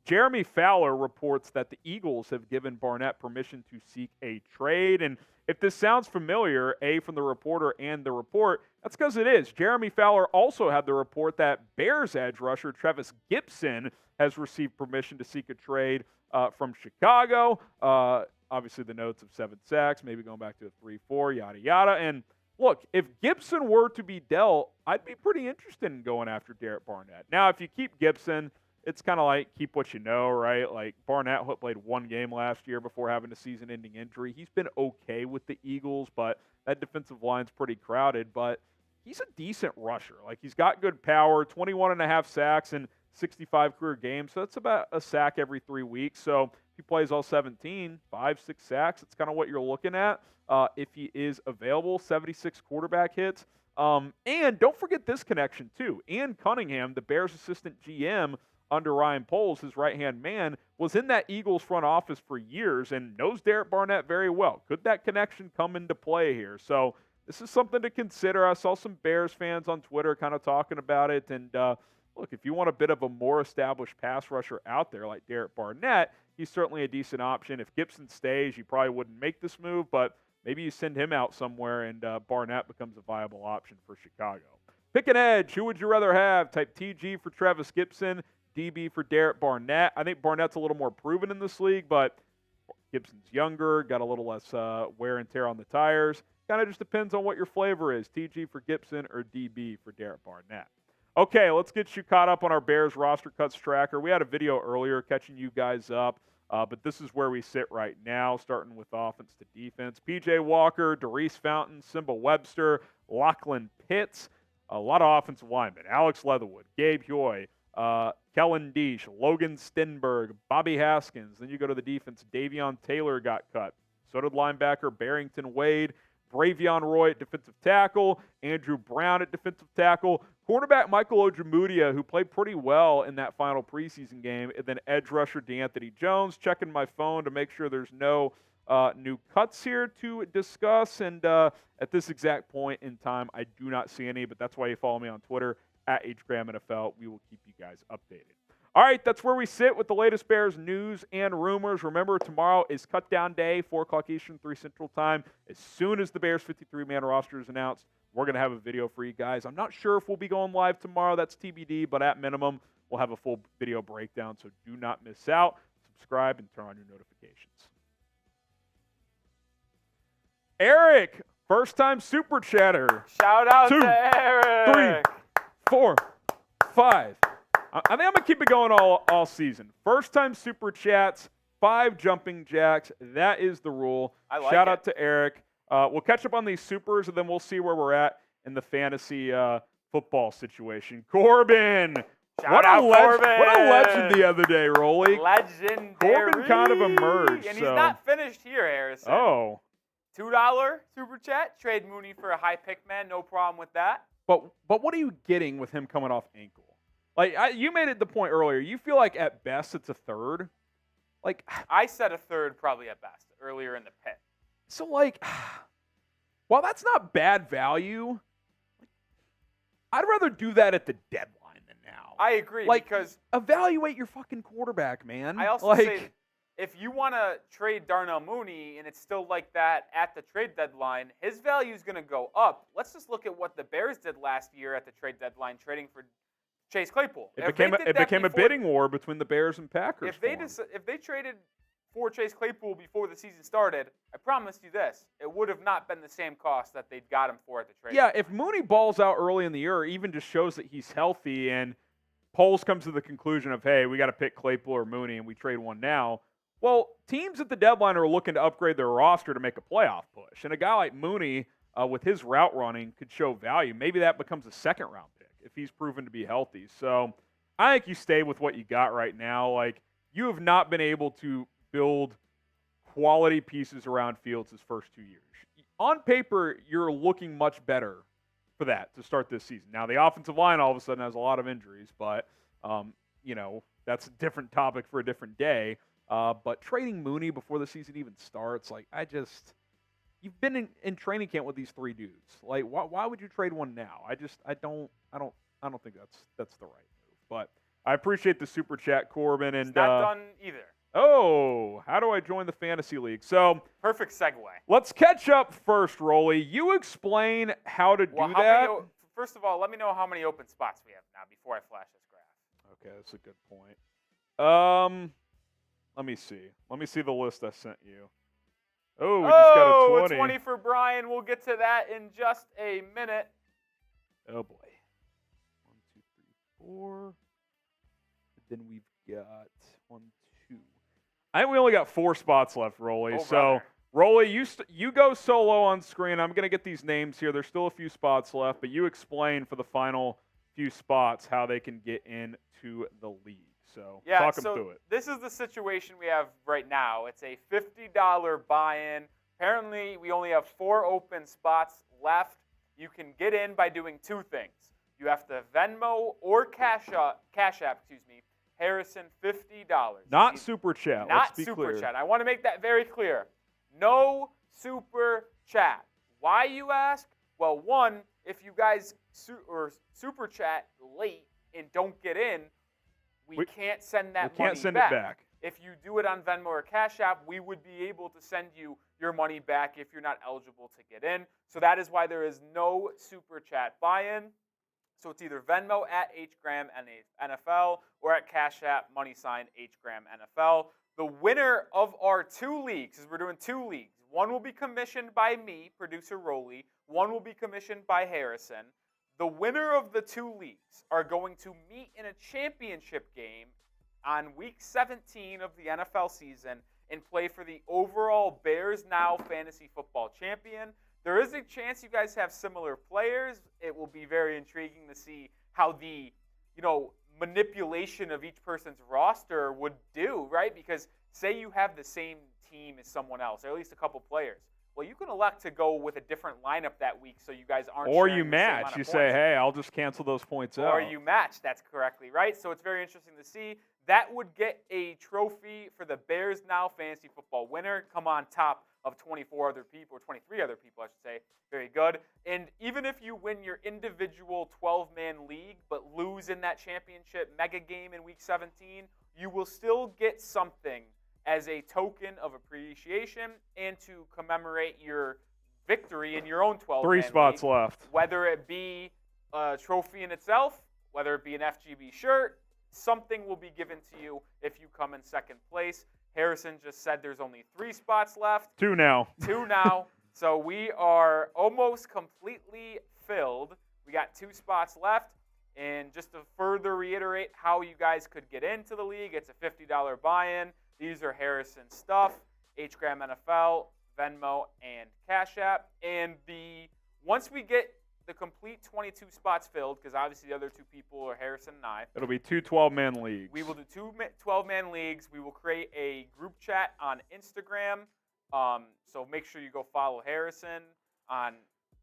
Jeremy Fowler reports that the Eagles have given Barnett permission to seek a trade. And if this sounds familiar, A, from the reporter and the report, that's because it is. Jeremy Fowler also had the report that Bears edge rusher Trevis Gipson has received permission to seek a trade from Chicago. Obviously, the notes of 7 sacks, maybe going back to a 3-4, yada, yada. And look, if Gipson were to be dealt, I'd be pretty interested in going after Derek Barnett. Now, if you keep Gipson, it's kind of like keep what you know, right? Like Barnett played 1 game last year before having a season-ending injury. He's been okay with the Eagles, but that defensive line's pretty crowded. But he's a decent rusher. Like, he's got good power, 21.5 sacks in 65 career games. So that's about a sack every 3 weeks. So if he plays all 17, 5, 6 sacks, it's kind of what you're looking at. If he is available, 76 quarterback hits. And don't forget this connection, too. Ian Cunningham, the Bears assistant GM, under Ryan Poles, his right-hand man, was in that Eagles front office for years and knows Derek Barnett very well. Could that connection come into play here? So this is something to consider. I saw some Bears fans on Twitter kind of talking about it. And look, if you want a bit of a more established pass rusher out there like Derek Barnett, he's certainly a decent option. If Gipson stays, you probably wouldn't make this move, but maybe you send him out somewhere and Barnett becomes a viable option for Chicago. Pick an edge. Who would you rather have? Type TG for Trevis Gipson, DB for Derek Barnett. I think Barnett's a little more proven in this league, but Gibson's younger, got a little less wear and tear on the tires. Kind of just depends on what your flavor is, TG for Gipson or DB for Derek Barnett. Okay, let's get you caught up on our Bears roster cuts tracker. We had a video earlier catching you guys up, but this is where we sit right now, starting with offense to defense. P.J. Walker, Daurice Fountain, Nsimba Webster, Lochlan Pitts, a lot of offensive linemen. Alex Leatherwood, Gabe Huoy, Kellen Diesch, Logan Stenberg, Bobby Haskins. Then you go to the defense. Davion Taylor got cut. So did linebacker Barrington Wade. Bravvion Roy at defensive tackle. Andrew Brown at defensive tackle. Cornerback Michael Ojemudia, who played pretty well in that final preseason game. And then edge rusher DeAnthony Jones. Checking my phone to make sure there's no new cuts here to discuss. And at this exact point in time, I do not see any. But that's why you follow me on Twitter, @HGramNFL. We will keep you guys updated. All right, that's where we sit with the latest Bears news and rumors. Remember, tomorrow is cut down day, 4 o'clock Eastern, 3 Central Time. As soon as the Bears 53-man roster is announced, we're going to have a video for you guys. I'm not sure if we'll be going live tomorrow. That's TBD, but at minimum, we'll have a full video breakdown, so do not miss out. Subscribe and turn on your notifications. Eric, first-time Super Chatter. Shout out 2, to Eric. 3, 4, 5. I think I'm going to keep it going all season. First-time Super Chats, 5 jumping jacks. That is the rule. I like Shout it. out to Eric. We'll catch up on these Supers, and then we'll see where we're at in the fantasy football situation. Corbin. Shout out Corbin. What a legend the other day, Rolly. Legendary. Corbin kind of emerged. And so. he's not finished here, Harrison. Oh. $2 Super Chat. Trade Mooney for a high pick man. No problem with that. But what are you getting with him coming off ankle? Like, you made it the point earlier. You feel like at best it's a third? Like, I said a third probably at best earlier in the pit. So, like, while that's not bad value, I'd rather do that at the deadline than now. I agree, like, because evaluate your fucking quarterback, man. I also say if you want to trade Darnell Mooney and it's still like that at the trade deadline, his value is going to go up. Let's just look at what the Bears did last year at the trade deadline, trading for Chase Claypool. It became a bidding war between the Bears and Packers. If they traded for Chase Claypool before the season started, I promise you this, it would have not been the same cost that they'd got him for at the trade. Yeah, if Mooney balls out early in the year, or even just shows that he's healthy, and Poles comes to the conclusion of, hey, we got to pick Claypool or Mooney, and we trade one now. Well, teams at the deadline are looking to upgrade their roster to make a playoff push, and a guy like Mooney, with his route running, could show value. Maybe that becomes a second-round pick if he's proven to be healthy. So I think you stay with what you got right now. Like, you have not been able to build quality pieces around Fields his first 2 years. On paper, you're looking much better for that to start this season. Now, the offensive line all of a sudden has a lot of injuries, but, that's a different topic for a different day. But trading Mooney before the season even starts, you've been in training camp with these 3 dudes. Like, why would you trade one now? I don't think that's the right move. But I appreciate the super chat, Corbin. And it's not done either. Oh, how do I join the fantasy league? So perfect segue. Let's catch up first, Rolly. You explain how to do that. First of all, let me know how many open spots we have now before I flash this graph. Okay, that's a good point. Let me see. Let me see the list I sent you. Oh, we just got a 20. A 20 for Brian. We'll get to that in just a minute. Oh, boy. 1, 2, 3, 4. Then we've got 1, 2. I think we only got 4 spots left, Rolly. Oh, so, brother. Rolly, you go solo on screen. I'm going to get these names here. There's still a few spots left, but you explain for the final few spots how they can get into the league. So, talk them through it. This is the situation we have right now. It's a $50 buy-in. Apparently, we only have 4 open spots left. You can get in by doing 2 things. You have to Venmo or Cash App, Harrison, $50. Not Super Chat. Not Let's be Super clear. Chat. I want to make that very clear. No Super Chat. Why, you ask? Well, one, if you guys Super Chat late and don't get in, we can't send that money back. We can't send it back. If you do it on Venmo or Cash App, we would be able to send you your money back if you're not eligible to get in. So that is why there is no Super Chat buy-in. So it's either Venmo at HGramNFL or at Cash App $HGramNFL. The winner of our 2 leagues, because we're doing 2 leagues, one will be commissioned by me, producer Roley. One will be commissioned by Harrison. The winner of the 2 leagues are going to meet in a championship game on week 17 of the NFL season and play for the overall Bears Now Fantasy Football Champion. There is a chance you guys have similar players. It will be very intriguing to see how the, manipulation of each person's roster would do, right? Because say you have the same team as someone else, or at least a couple players. Well, you can elect to go with a different lineup that week so you guys aren't Or sharing you the same match. amount of You points. say, hey, I'll just cancel those points out. Or you match. That's correctly right. So it's very interesting to see. that would get a trophy for the Bears Now Fantasy Football winner, come on top of 24 other people, or 23 other people, I should say. Very good. And even if you win your individual 12-man league but lose in that championship mega game in Week 17, you will still get something as a token of appreciation and to commemorate your victory in your own 12-man league. 3 spots left. Whether it be a trophy in itself, whether it be an FGB shirt, something will be given to you if you come in second place. Harrison just said there's only 3 spots left. 2 now. 2 now. So we are almost completely filled. We got 2 spots left. And just to further reiterate how you guys could get into the league, it's a $50 buy-in. These are Harrison's stuff, HGram NFL, Venmo, and Cash App. And once we get the complete 22 spots filled, because obviously the other 2 people are Harrison and I. It'll be 2 12-man leagues. We will do 2 12-man leagues. We will create a group chat on Instagram. So make sure you go follow Harrison on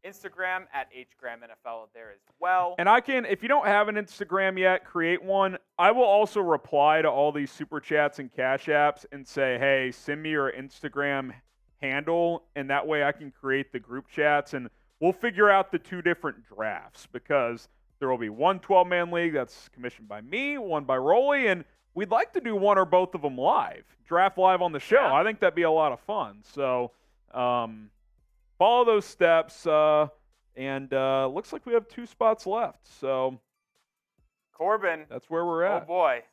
Instagram at HGramNFL there as well. And I can, if you don't have an Instagram yet, create one. I will also reply to all these super chats and cash apps and say, hey, send me your Instagram handle, and that way I can create the group chats, and we'll figure out the 2 different drafts, because there will be one 12-man league that's commissioned by me, one by Rolly, and we'd like to do one or both of them live, draft live on the show. Yeah. I think that'd be a lot of fun. So follow those steps, and looks like we have 2 spots left. So Corbin, that's where we're at. Oh, boy.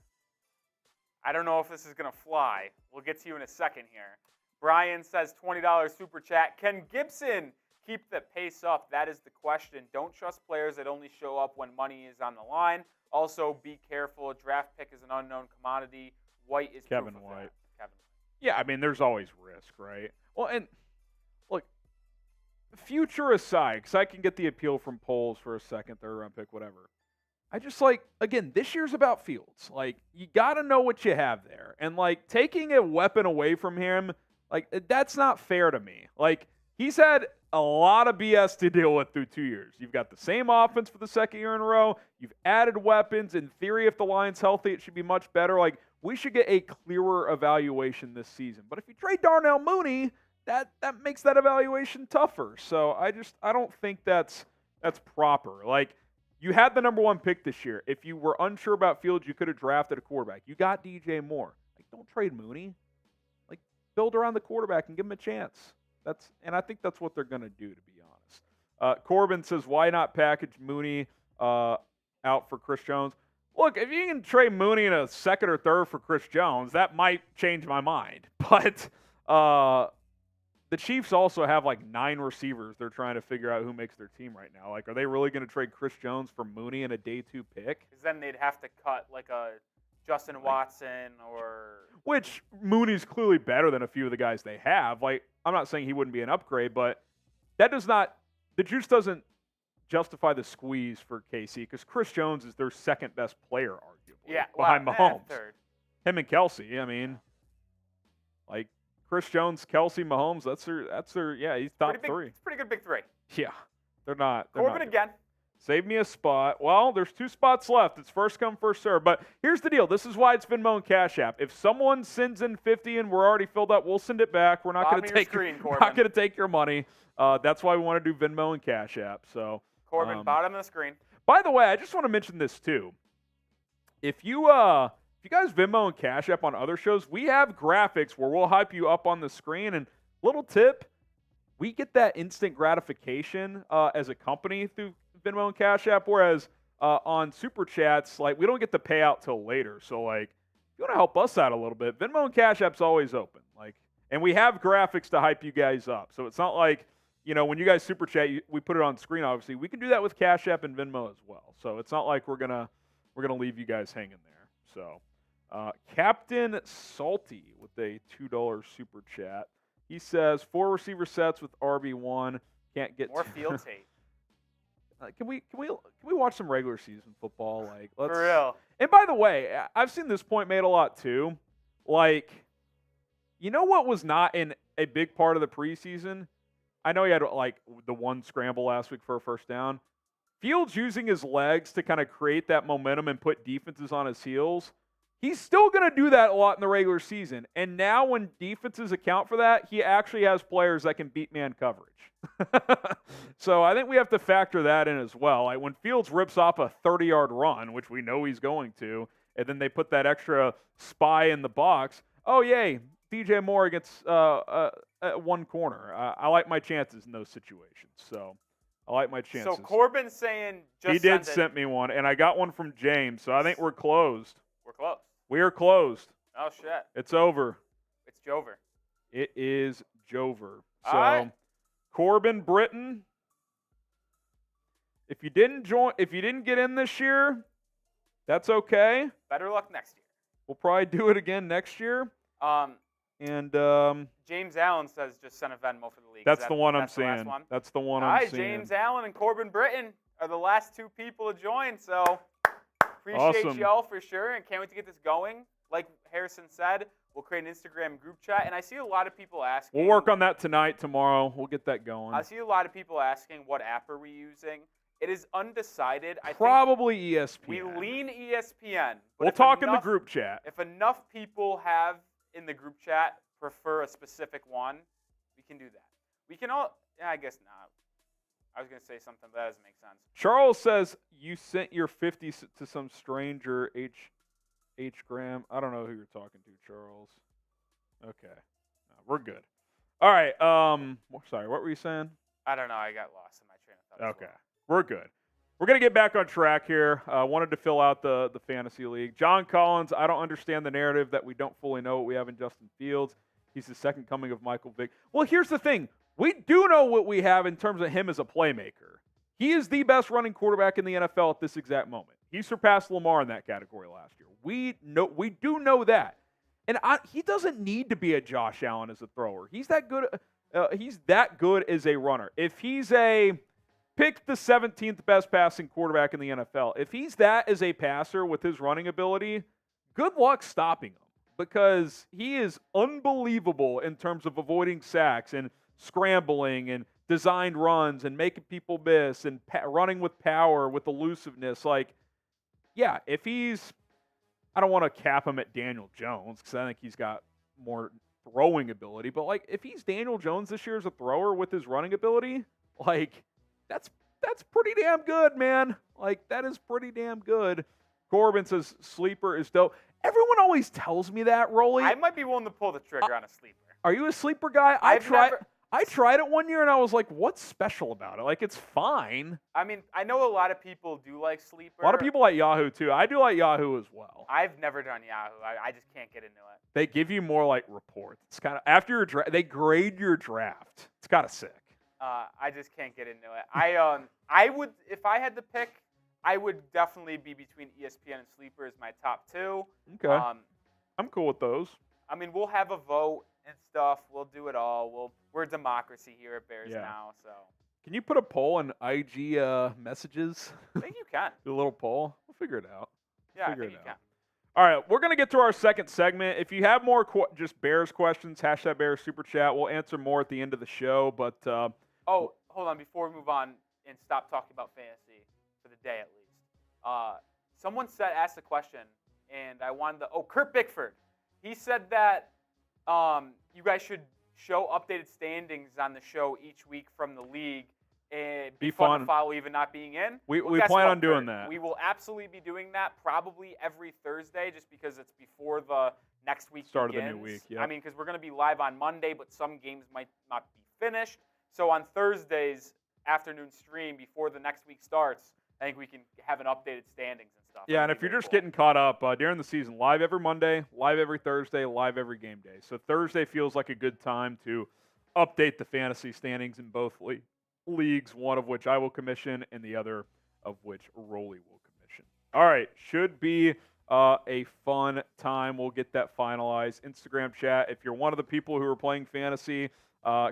I don't know if this is going to fly. We'll get to you in a second here. Brian says $20 super chat. Can Gibson keep the pace up? That is the question. Don't trust players that only show up when money is on the line. Also, be careful. A draft pick is an unknown commodity. White is Kevin proof of White. that. Kevin. Yeah, I mean, there's always risk, right? Well, and look, future aside, because I can get the appeal from polls for a second, 3rd round pick, whatever. I just again, this year's about Fields. You got to know what you have there. And, taking a weapon away from him, that's not fair to me. He's had a lot of BS to deal with through 2 years. You've got the same offense for the 2nd year in a row. You've added weapons. In theory, if the line's healthy, it should be much better. We should get a clearer evaluation this season. But if you trade Darnell Mooney, that makes that evaluation tougher. So I don't think that's proper. You had the number 1 pick this year. If you were unsure about Fields, you could have drafted a quarterback. You got DJ Moore. Don't trade Mooney. Build around the quarterback and give him a chance. And I think that's what they're going to do, to be honest. Corbin says, why not package Mooney out for Chris Jones? Look, if you can trade Mooney in a 2nd or 3rd for Chris Jones, that might change my mind. But the Chiefs also have 9 receivers they're trying to figure out who makes their team right now. Are they really going to trade Chris Jones for Mooney in a day 2 pick? Because then they'd have to cut a Justin Watson or... Which Mooney's clearly better than a few of the guys they have. I'm not saying he wouldn't be an upgrade, but that does not – the juice doesn't justify the squeeze for KC, because Chris Jones is their 2nd best player, arguably, behind Mahomes. 3rd. Him and Kelsey, I mean, Chris Jones, Kelsey, Mahomes, that's their he's top 3. It's a pretty good big 3. Yeah, they're not. Corbin again. Save me a spot. Well, there's 2 spots left. It's first come, first serve. But here's the deal. This is why it's Venmo and Cash App. If someone sends in 50 and we're already filled up, we'll send it back. We're not going to take your money. That's why we want to do Venmo and Cash App. So Corbin, bottom of the screen. By the way, I just want to mention this too. If you guys Venmo and Cash App on other shows, we have graphics where we'll hype you up on the screen. And little tip, we get that instant gratification as a company through Venmo and Cash App, whereas on Super Chats, we don't get the payout till later. So, if you want to help us out a little bit, Venmo and Cash App's always open. And we have graphics to hype you guys up. So it's not when you guys Super Chat, we put it on screen, obviously. We can do that with Cash App and Venmo as well. So it's not like we're gonna leave you guys hanging there. So Captain Salty with a $2 Super Chat. He says, 4 receiver sets with RB1. Can't get more field tape. Can we watch some regular season football? Let's, for real. And by the way, I've seen this point made a lot too. You know what was not in a big part of the preseason? I know he had the 1 scramble last week for a first down. Fields using his legs to kind of create that momentum and put defenses on his heels. He's still going to do that a lot in the regular season. And now when defenses account for that, he actually has players that can beat man coverage. So I think we have to factor that in as well. Like when Fields rips off a 30-yard run, which we know he's going to, and then they put that extra spy in the box, oh, yay, DJ Moore gets one corner. I like my chances in those situations. So I like my chances. So Corbin's saying he did send me one, and I got one from James, so I think we're closed. We're close. We are closed. Oh, shit. It's over. It's Jover. It is Jover. So, all right. Corbin Britton, if you didn't get in this year, that's okay. Better luck next year. We'll probably do it again next year. James Allen says just send a Venmo for the league. That's the one I'm seeing. That's the one I'm seeing. All right, James Allen and Corbin Britton are the last two people to join, so appreciate y'all for sure, and can't wait to get this going. Like Harrison said, we'll create an Instagram group chat, and I see a lot of people asking. We'll work on that tonight, tomorrow. We'll get that going. I see a lot of people asking, what app are we using? It is undecided. Probably ESPN. We lean ESPN. We'll talk in the group chat. If enough people have in the group chat prefer a specific one, we can do that. We can all, yeah, I guess not. I was going to say something, but that doesn't make sense. Charles says you sent your 50 to some stranger, H. Graham. I don't know who you're talking to, Charles. Okay. No, we're good. All right. Sorry, what were you saying? I don't know. I got lost in my train of thought. Okay. We're good. We're going to get back on track here. Wanted to fill out the fantasy league. John Collins, I don't understand the narrative that we don't fully know what we have in Justin Fields. He's the second coming of Michael Vick. Well, here's the thing. We do know what we have in terms of him as a playmaker. He is the best running quarterback in the NFL at this exact moment. He surpassed Lamar in that category last year. We do know that. And he doesn't need to be a Josh Allen as a thrower. He's that good. He's that good as a runner. If he's pick the 17th best passing quarterback in the NFL, if he's that as a passer with his running ability, good luck stopping him, because he is unbelievable in terms of avoiding sacks and scrambling and designed runs and making people miss and running with power, with elusiveness. Like, yeah, if he's, I don't want to cap him at Daniel Jones because I think he's got more throwing ability, but like if he's Daniel Jones this year as a thrower with his running ability, like that's pretty damn good, man. Like that is pretty damn good. Corbin says sleeper is dope. Everyone always tells me that, Rolly. I might be willing to pull the trigger on a sleeper. Are you a sleeper guy? I tried it one year and I was like, what's special about it? Like, it's fine. I mean, I know a lot of people do like sleeper. A lot of people like Yahoo, too. I do like Yahoo as well. I've never done Yahoo. I just can't get into it. They give you more, like, reports. It's kind of, after your draft, they grade your draft. It's kind of sick. I just can't get into it. I would, if I had to pick, I would definitely be between ESPN and sleeper as my top two. Okay. I'm cool with those. I mean, we'll have a vote and stuff. We'll do it all. We're a democracy here at Bears now. So can you put a poll in IG messages? I think you can. Do a little poll. We'll figure it out. Yeah, I think you can. All right, we're going to get to our second segment. If you have more just Bears questions, # Bears Super Chat. We'll answer more at the end of the show. But hold on. Before we move on and stop talking about fantasy for the day at least, someone asked a question, and I wanted to. Oh, Kurt Bickford. He said that you guys should show updated standings on the show each week from the league. Be fun to follow even not being in. We plan on doing that. We will absolutely be doing that probably every Thursday just because it's before the next week Start begins. of the new week, yeah. I mean, because we're going to be live on Monday, but some games might not be finished. So on Thursdays afternoon stream before the next week starts, I think we can have an updated standings and stuff. Yeah, and if you're just getting caught up during the season, live every Monday, live every Thursday, live every game day. So Thursday feels like a good time to update the fantasy standings in both leagues, one of which I will commission and the other of which Rolly will commission. All right, should be a fun time. We'll get that finalized. Instagram chat, if you're one of the people who are playing fantasy,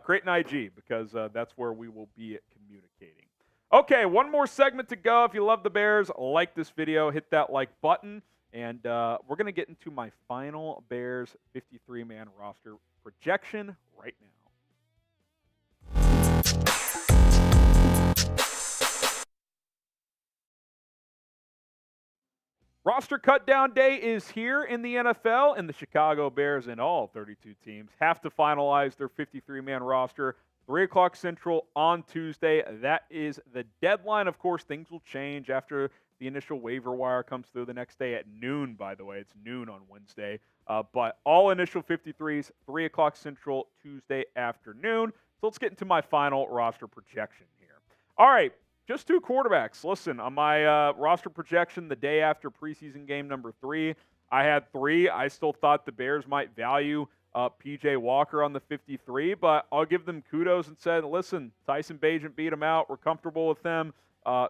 create an IG because that's where we will be communicating. Okay, one more segment to go. If you love the Bears, like this video, hit that like button. And we're going to get into my final Bears 53-man roster projection right now. Roster cutdown day is here in the NFL, and the Chicago Bears and all 32 teams have to finalize their 53-man roster 3 o'clock Central on Tuesday. That is the deadline. Of course, things will change after the initial waiver wire comes through the next day at noon, by the way. It's noon on Wednesday. But all initial 53s, 3 o'clock Central Tuesday afternoon. So let's get into my final roster projection here. All right. Just 2 quarterbacks. Listen, on my roster projection the day after preseason game number 3, I had 3. I still thought the Bears might value P.J. Walker on the 53, but I'll give them kudos and said, listen, Tyson Bagent beat him out. We're comfortable with them.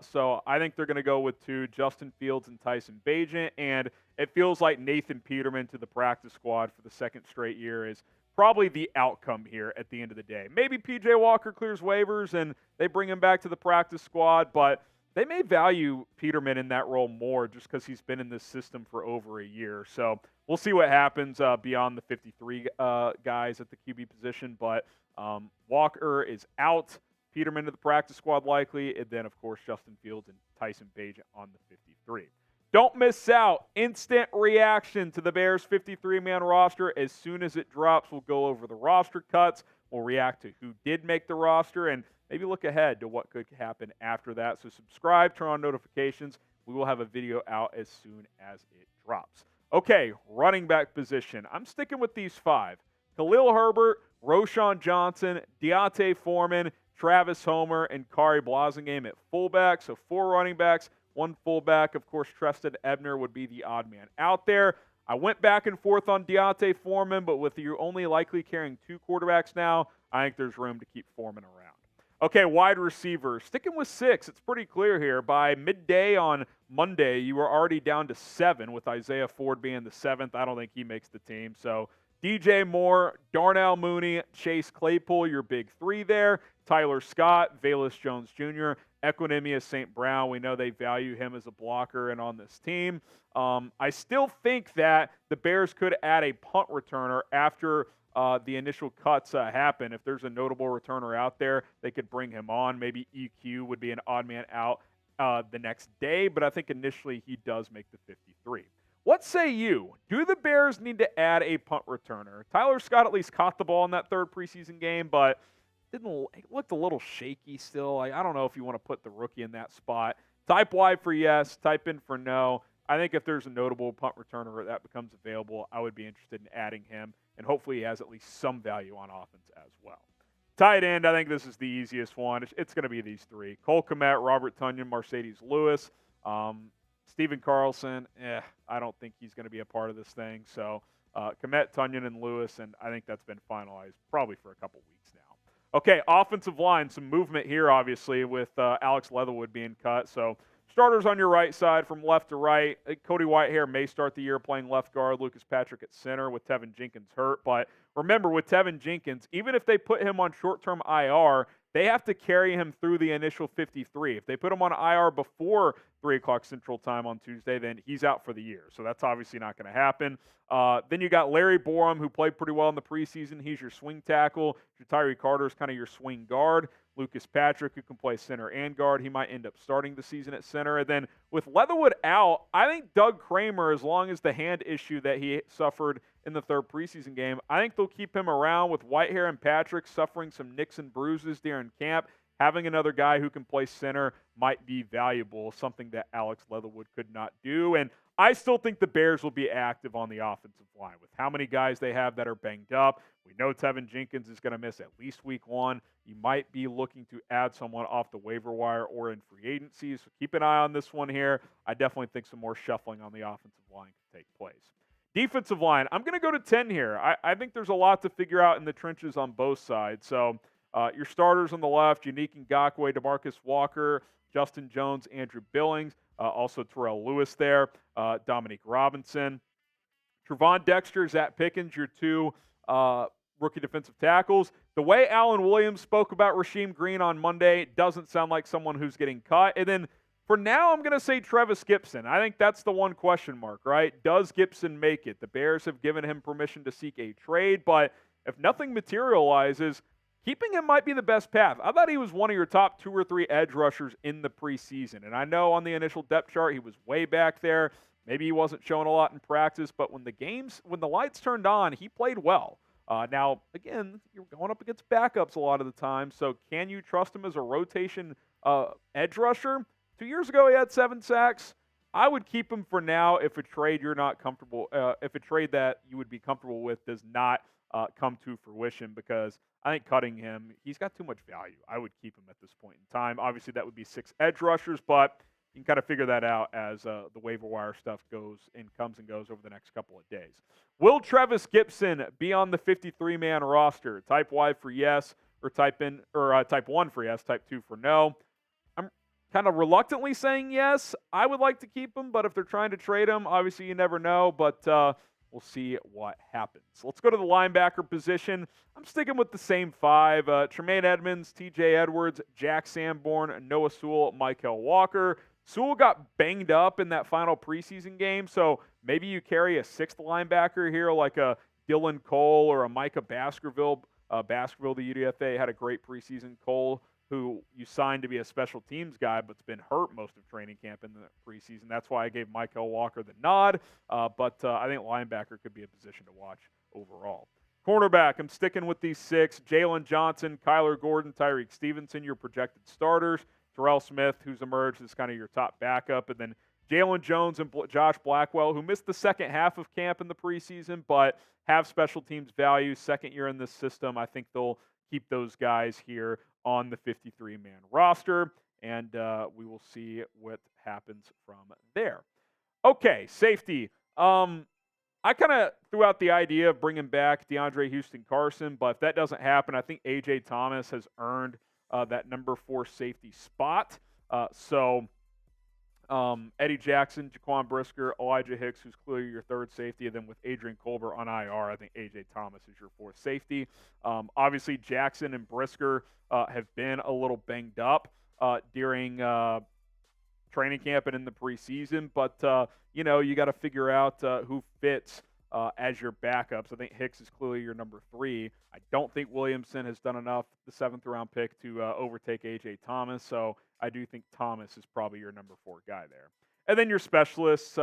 So I think they're going to go with 2, Justin Fields and Tyson Bagent, and it feels like Nathan Peterman to the practice squad for the second straight year is probably the outcome here at the end of the day. Maybe P.J. Walker clears waivers and they bring him back to the practice squad, but they may value Peterman in that role more just because he's been in this system for over a year. So we'll see what happens beyond the 53 guys at the QB position, but Walker is out. Peterman to the practice squad likely, and then, of course, Justin Fields and Tyson Bagent on the 53. Don't miss out. Instant reaction to the Bears' 53-man roster. As soon as it drops, we'll go over the roster cuts. We'll react to who did make the roster and maybe look ahead to what could happen after that. So subscribe, turn on notifications. We will have a video out as soon as it drops. Okay, running back position. I'm sticking with these 5. Khalil Herbert, Roschon Johnson, D'Onta Foreman, Travis Homer, and Kari Blasingame at fullback. So 4 running backs, 1 fullback. Of course, Treston Ebner would be the odd man out there. I went back and forth on D'Onta Foreman, but with you only likely carrying 2 quarterbacks now, I think there's room to keep Foreman around. Okay, wide receivers. Sticking with 6, it's pretty clear here. By midday on Monday, you were already down to 7, with Isaiah Ford being the 7th. I don't think he makes the team. So DJ Moore, Darnell Mooney, Chase Claypool, your big 3 there. Tyler Scott, Velus Jones Jr., Equinemius St. Brown. We know they value him as a blocker and on this team. I still think that the Bears could add a punt returner after the initial cuts happen. If there's a notable returner out there, they could bring him on. Maybe EQ would be an odd man out the next day, but I think initially he does make the 53. What say you? Do the Bears need to add a punt returner? Tyler Scott at least caught the ball in that 3rd preseason game, but it looked a little shaky still. I don't know if you want to put the rookie in that spot. Type Y for yes, type in for no. I think if there's a notable punt returner that becomes available, I would be interested in adding him, and hopefully he has at least some value on offense as well. Tight end, I think this is the easiest one. It's going to be these 3. Cole Kmet, Robert Tonyan, Mercedes Lewis. Steven Carlson, I don't think he's going to be a part of this thing. So Kmet, Tonyan, and Lewis, and I think that's been finalized probably for a couple weeks now. Okay, offensive line, some movement here, obviously, with Alex Leatherwood being cut. So starters on your right side from left to right. Cody Whitehair may start the year playing left guard, Lucas Patrick at center with Tevin Jenkins hurt. But remember, with Tevin Jenkins, even if they put him on short-term IR, they have to carry him through the initial 53. If they put him on IR before 3 o'clock Central Time on Tuesday, then he's out for the year. So that's obviously not going to happen. Then you got Larry Borum, who played pretty well in the preseason. He's your swing tackle. Tyree Carter is kind of your swing guard. Lucas Patrick, who can play center and guard. He might end up starting the season at center. And then with Leatherwood out, I think Doug Kramer, as long as the hand issue that he suffered in the 3rd preseason game, I think they'll keep him around with Whitehair and Patrick suffering some nicks and bruises during camp. Having another guy who can play center might be valuable, something that Alex Leatherwood could not do. And I still think the Bears will be active on the offensive line with how many guys they have that are banged up. We know Tevin Jenkins is going to miss at least week 1. You might be looking to add someone off the waiver wire or in free agency, so keep an eye on this one here. I definitely think some more shuffling on the offensive line can take place. Defensive line, I'm going to go to 10 here. I think there's a lot to figure out in the trenches on both sides. So your starters on the left, Yannick Ngakoue, DeMarcus Walker, Justin Jones, Andrew Billings, also Terrell Lewis there, Dominique Robinson. Trevon Dexter, Zach Pickens, your 2 rookie defensive tackles. The way Alan Williams spoke about Rasheem Green on Monday doesn't sound like someone who's getting cut. And then for now, I'm going to say Travis Gibson. I think that's the one question mark, right? Does Gibson make it? The Bears have given him permission to seek a trade, but if nothing materializes, keeping him might be the best path. I thought he was one of your top 2 or 3 edge rushers in the preseason. And I know on the initial depth chart he was way back there, Maybe he wasn't showing a lot in practice, but when the lights turned on, he played well. Now, again, you're going up against backups a lot of the time, so can you trust him as a rotation edge rusher? 2 years ago, he had 7 sacks. I would keep him for now if a trade you're not comfortable, if a trade that you would be comfortable with does not come to fruition, because I think cutting him, he's got too much value. I would keep him at this point in time. Obviously, that would be 6 edge rushers, but you can kind of figure that out as the waiver wire stuff comes and goes over the next couple of days. Will Trevis Gibson be on the 53-man roster? Type Y for yes, or type 1 for yes, type 2 for no. I'm kind of reluctantly saying yes. I would like to keep him, but if they're trying to trade him, obviously you never know, but we'll see what happens. Let's go to the linebacker position. I'm sticking with the same 5. Tremaine Edmonds, TJ Edwards, Jack Sanborn, Noah Sewell, Michael Walker. Sewell got banged up in that final preseason game, so maybe you carry a 6th linebacker here like a Dylan Cole or a Micah Baskerville. Baskerville, the UDFA, had a great preseason. Cole, who you signed to be a special teams guy but's been hurt most of training camp in the preseason. That's why I gave Michael Walker the nod, but I think linebacker could be a position to watch overall. Cornerback, I'm sticking with these 6. Jalen Johnson, Kyler Gordon, Tyreek Stevenson, your projected starters. Terrell Smith, who's emerged as kind of your top backup, and then Jalen Jones and Josh Blackwell, who missed the second half of camp in the preseason, but have special teams value. Second year in this system, I think they'll keep those guys here on the 53-man roster, and we will see what happens from there. Okay, safety. I kind of threw out the idea of bringing back DeAndre Houston Carson, but if that doesn't happen, I think A.J. Thomas has earned that number 4 safety spot. So Eddie Jackson, Jaquan Brisker, Elijah Hicks, who's clearly your 3rd safety, and then with Adrian Colbert on IR, I think A.J. Thomas is your 4th safety. Obviously, Jackson and Brisker have been a little banged up during training camp and in the preseason, but you got to figure out who fits as your backups. I think Hicks is clearly your number 3. I don't think Williamson has done enough, the 7th-round pick, to overtake A.J. Thomas, so I do think Thomas is probably your number 4 guy there. And then your specialists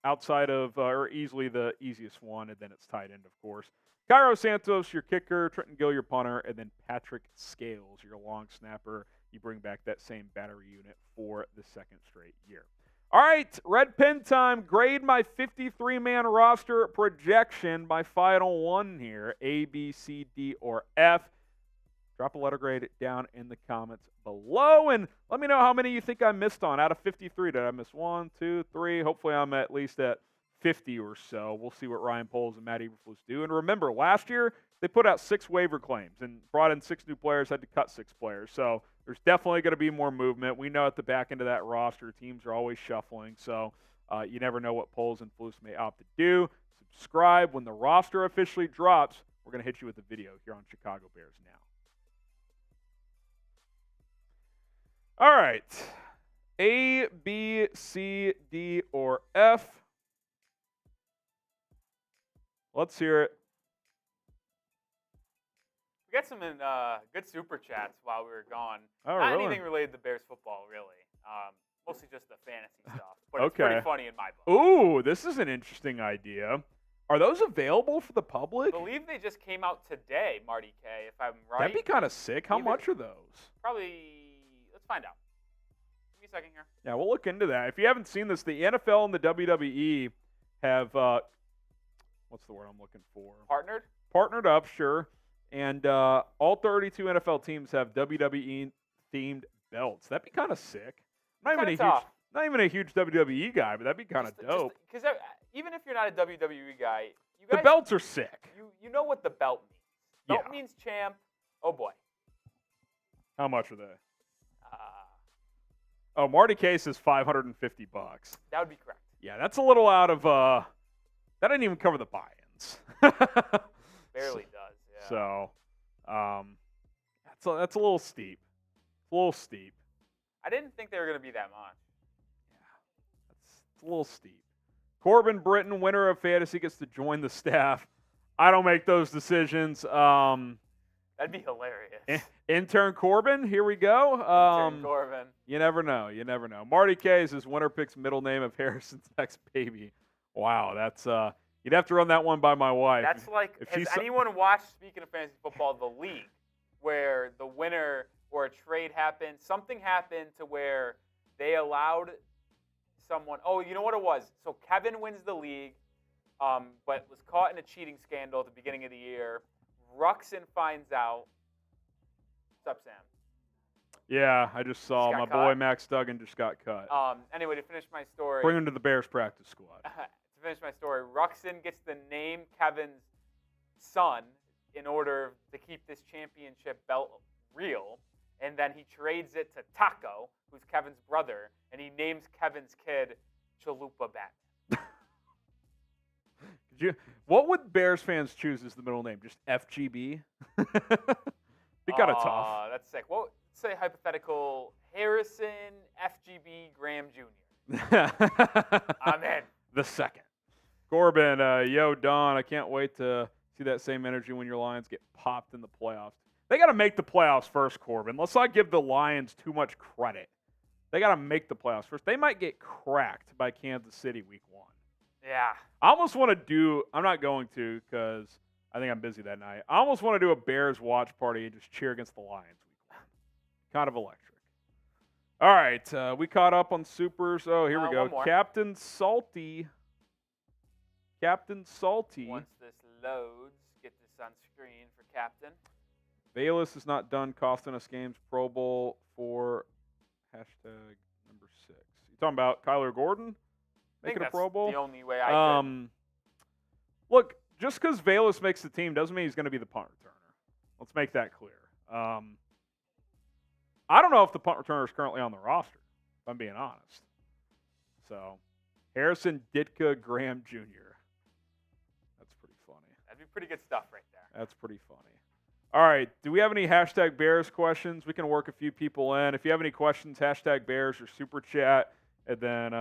outside of, or easily the easiest one, and then it's tight end, of course. Cairo Santos, your kicker, Trenton Gill, your punter, and then Patrick Scales, your long snapper. You bring back that same battery unit for the 2nd straight year. All right, red pen time. Grade my 53-man roster projection. My final one here, A, B, C, D, or F. Drop a letter grade down in the comments below, and let me know how many you think I missed on. Out of 53, did I miss 1, 2, 3? Hopefully I'm at least at 50 or so. We'll see what Ryan Poles and Matt Eberflus do. And remember, last year they put out 6 waiver claims and brought in 6 new players, had to cut 6 players. So there's definitely going to be more movement. We know at the back end of that roster, teams are always shuffling. So you never know what Poles and Flus may opt to do. Subscribe. When the roster officially drops, we're going to hit you with a video here on Chicago Bears Now. All right. A, B, C, D, or F. Let's hear it. We got some good super chats while we were gone. Oh, Not really? anything related to Bears football, really. Mostly just the fantasy stuff. But Okay. It's pretty funny in my book. Ooh, this is an interesting idea. Are those available for the public? I believe they just came out today, Marty K, if I'm right. That'd be kind of sick. How much are those? Probably, let's find out. Give me a second here. Yeah, we'll look into that. If you haven't seen this, the NFL and the WWE have, what's the word I'm looking for? Partnered? Partnered up, sure. And all 32 NFL teams have WWE-themed belts. That'd be kind of sick. Not even a huge WWE guy, but that'd be kind of dope. Because even if you're not a WWE guy, you guys, the belts are sick. You know what the belt means. Belt means champ. Oh, boy. How much are they? Oh, Marty Case is $550. That would be correct. Yeah, that's a little out of that didn't even cover the buy-ins. Barely does, yeah. So, that's a little steep. A little steep. I didn't think they were going to be that much. Yeah, it's a little steep. Corbin Britton, winner of fantasy, gets to join the staff. I don't make those decisions. That'd be hilarious. Intern Corbin, here we go. Intern Corbin. You never know. You never know. Marty K is his winner picks middle name of Harrison's next baby. Wow, that's you'd have to run that one by my wife. That's like, has anyone watched, speaking of fantasy football, the league, where the winner or a trade happened, something happened to where they allowed someone, oh, you know what it was? So Kevin wins the league, but was caught in a cheating scandal at the beginning of the year. Ruxin finds out. What's up, Sam? Yeah, I just saw my cut. boy Max Duggan just got cut. Anyway, to finish my story. Bring him to the Bears practice squad. To finish my story, Ruxin gets to name Kevin's son in order to keep this championship belt real, and then he trades it to Taco, who's Kevin's brother, and he names Kevin's kid Chalupa Batman. What would Bears fans choose as the middle name? Just FGB? Be kind of tough. That's sick. Well, say hypothetical Harrison FGB Graham Jr. I'm in. The second. Corbin, yo, Don, I can't wait to see that same energy when your Lions get popped in the playoffs. They got to make the playoffs first, Corbin. Let's not give the Lions too much credit. They got to make the playoffs first. They might get cracked by Kansas City week 1. Yeah. I almost want to do, I'm not going to because I think I'm busy that night. I almost want to do a Bears watch party and just cheer against the Lions week 1. Kind of electric. All right, we caught up on Supers. Oh, here we go. Captain Salty. Once this loads, get this on screen for Captain. Bayless is not done costing us games. Pro Bowl for hashtag number 6. You talking about Kyler Gordon? Making a Pro Bowl? The only way I could. Look, just because Bayless makes the team doesn't mean he's going to be the punt returner. Let's make that clear. I don't know if the punt returner is currently on the roster, if I'm being honest. So, Harrison Ditka Graham Jr. That's pretty funny. That'd be pretty good stuff right there. That's pretty funny. All right, do we have any hashtag Bears questions? We can work a few people in. If you have any questions, hashtag Bears or Super Chat. And then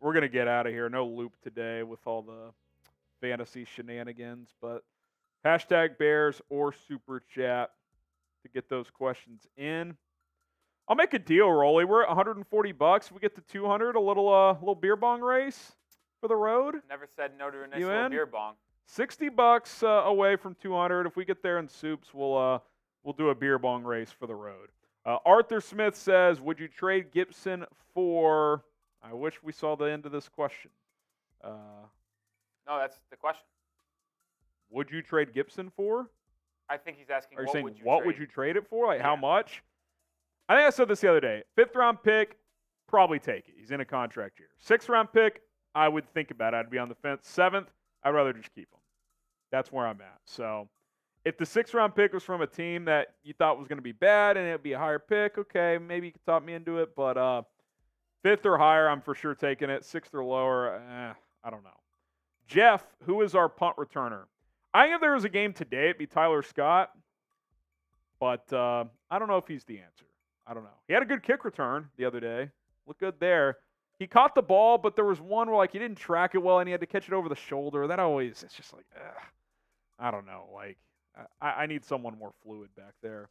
we're going to get out of here. No loop today with all the fantasy shenanigans. But hashtag Bears or Super Chat to get those questions in. I'll make a deal, Rolly. We're at $140. We get to 200. A little beer bong race for the road. Never said no to a nice little beer bong. $60 away from 200. If we get there in soups, we'll do a beer bong race for the road. Arthur Smith says, would you trade Gibson for... I wish we saw the end of this question. No, that's the question. Would you trade Gibson for? I think he's asking, what would you trade it for? Like, how much? I think I said this the other day. 5th-round pick, probably take it. He's in a contract year. 6th-round pick, I would think about it. I'd be on the fence. 7th, I'd rather just keep him. That's where I'm at. So if the 6th-round pick was from a team that you thought was going to be bad and it would be a higher pick, okay, maybe you could talk me into it. But 5th or higher, I'm for sure taking it. 6th or lower, I don't know. Jeff, who is our punt returner? I think if there was a game today, it'd be Tyler Scott. But I don't know if he's the answer. I don't know. He had a good kick return the other day. Looked good there. He caught the ball, but there was one where he didn't track it well and he had to catch it over the shoulder. That always, it's just I don't know. I need someone more fluid back there.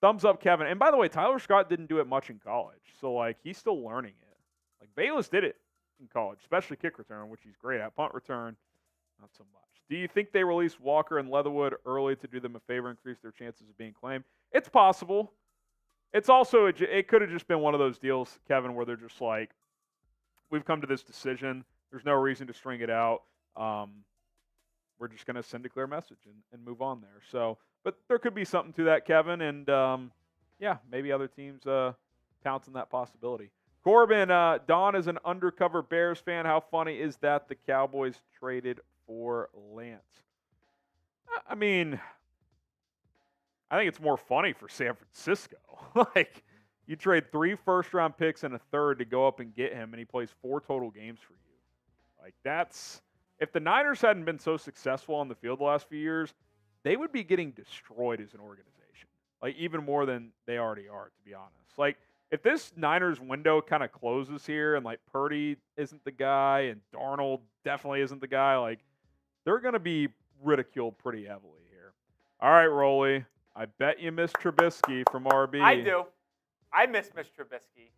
Thumbs up, Kevin. And by the way, Tyler Scott didn't do it much in college. So, he's still learning it. Bayless did it in college, especially kick return, which he's great at. Punt return, not so much. Do you think they released Walker and Leatherwood early to do them a favor, increase their chances of being claimed? It's possible. It's also, it could have just been one of those deals, Kevin, where they're just we've come to this decision. There's no reason to string it out. We're just going to send a clear message and move on there. So, but there could be something to that, Kevin. And, maybe other teams pounce on that possibility. Corbin, Don is an undercover Bears fan. How funny is that the Cowboys traded for Lance? I mean, I think it's more funny for San Francisco. You trade 3 first-round picks and a third to go up and get him, and he plays 4 total games for you. That's... If the Niners hadn't been so successful on the field the last few years, they would be getting destroyed as an organization. Even more than they already are, to be honest. If this Niners window kind of closes here and, Purdy isn't the guy and Darnold definitely isn't the guy, they're going to be ridiculed pretty heavily here. All right, Rolly. I bet you miss Trubisky from RB. I do. I miss Trubisky.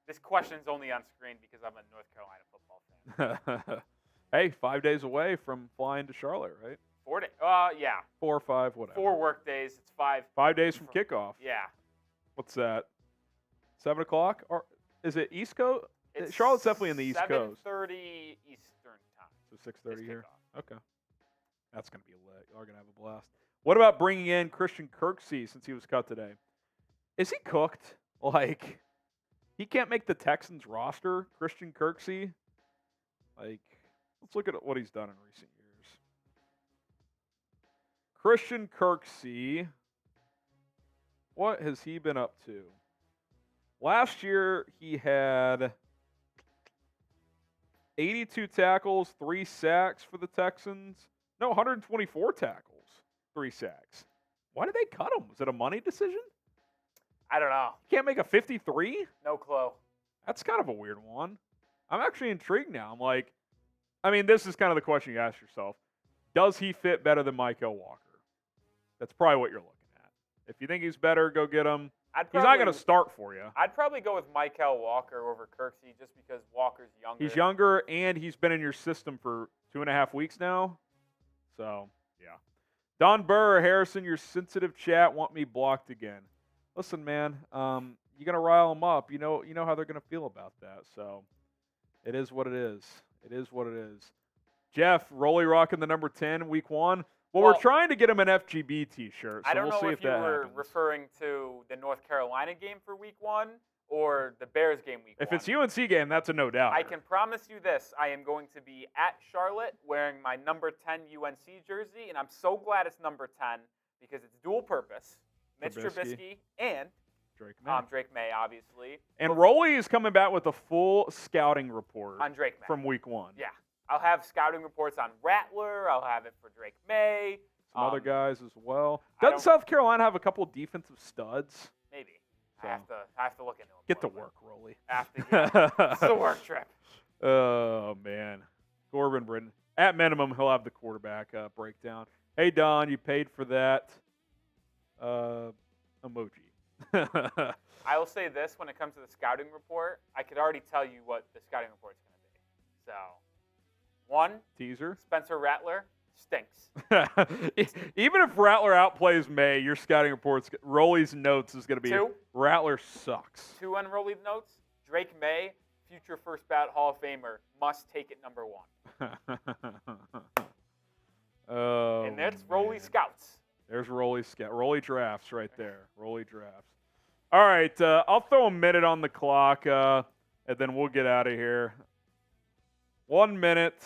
This question's only on screen because I'm a North Carolina football fan. Hey, 5 days away from flying to Charlotte, right? 4 days. Yeah. 4 or 5, whatever. 4 work days. It's 5. 5 days from kickoff. Yeah. What's that? 7 o'clock? Or is it East Coast? It's Charlotte's definitely in the East Coast. 7:30 Eastern time. So 6:30 here. Okay. That's going to be lit. Y'all are going to have a blast. What about bringing in Christian Kirksey since he was cut today? Is he cooked? Like, he can't make the Texans roster, Christian Kirksey? Like, let's look at what he's done in recent years. Christian Kirksey, what has he been up to? Last year, he had 82 tackles, 3 sacks for the Texans. No, 124 tackles, 3 sacks. Why did they cut him? Was it a money decision? I don't know. Can't make a 53? No clue. That's kind of a weird one. I'm actually intrigued now. I'm like, I mean, this is kind of the question you ask yourself. Does he fit better than Michael Walker? That's probably what you're looking at. If you think he's better, go get him. He's not going to start for you. I'd probably go with Michael Walker over Kirksey just because Walker's younger. He's younger, and he's been in your system for 2.5 weeks now. So, yeah. Don Burr, Harrison, your sensitive chat want me blocked again. Listen, man, you're going to rile them up. You know how they're going to feel about that. So, it is what it is. It is what it is. Jeff, Rolly rocking the number 10, week 1. Well, we're trying to get him an FGB T-shirt, so I don't we'll know see if if you that were happens. referring to the North Carolina game for week 1 or the Bears game week 1. If it's UNC game, that's a no doubt. I can promise you this. I am going to be at Charlotte wearing my number 10 UNC jersey, and I'm so glad it's number 10 because it's dual purpose. Mitch Trubisky and Drake May, obviously. And Rolly is coming back with a full scouting report on Drake May from week 1. Yeah. I'll have scouting reports on Rattler. I'll have it for Drake May. Some other guys as well. Doesn't South Carolina have a couple defensive studs? Maybe. So. I have to look into them. Get to work, Rolly. It's the work trip. Oh, man. Corbin Britton. At minimum, he'll have the quarterback breakdown. Hey, Don, you paid for that emoji. I will say this when it comes to the scouting report. I could already tell you what the scouting report is going to be. So, 1. Teaser. Spencer Rattler stinks. Even if Rattler outplays May, your scouting reports, Rolly's notes is going to be 2. Rattler sucks. 2 unrolled notes. Drake May, future first ballot Hall of Famer, must take it number 1. Oh, and that's Rolly Scouts. There's Rolly Scout. Rolly Drafts right there. Rolly Drafts. All right, I'll throw a minute on the clock, and then we'll get out of here. 1 minute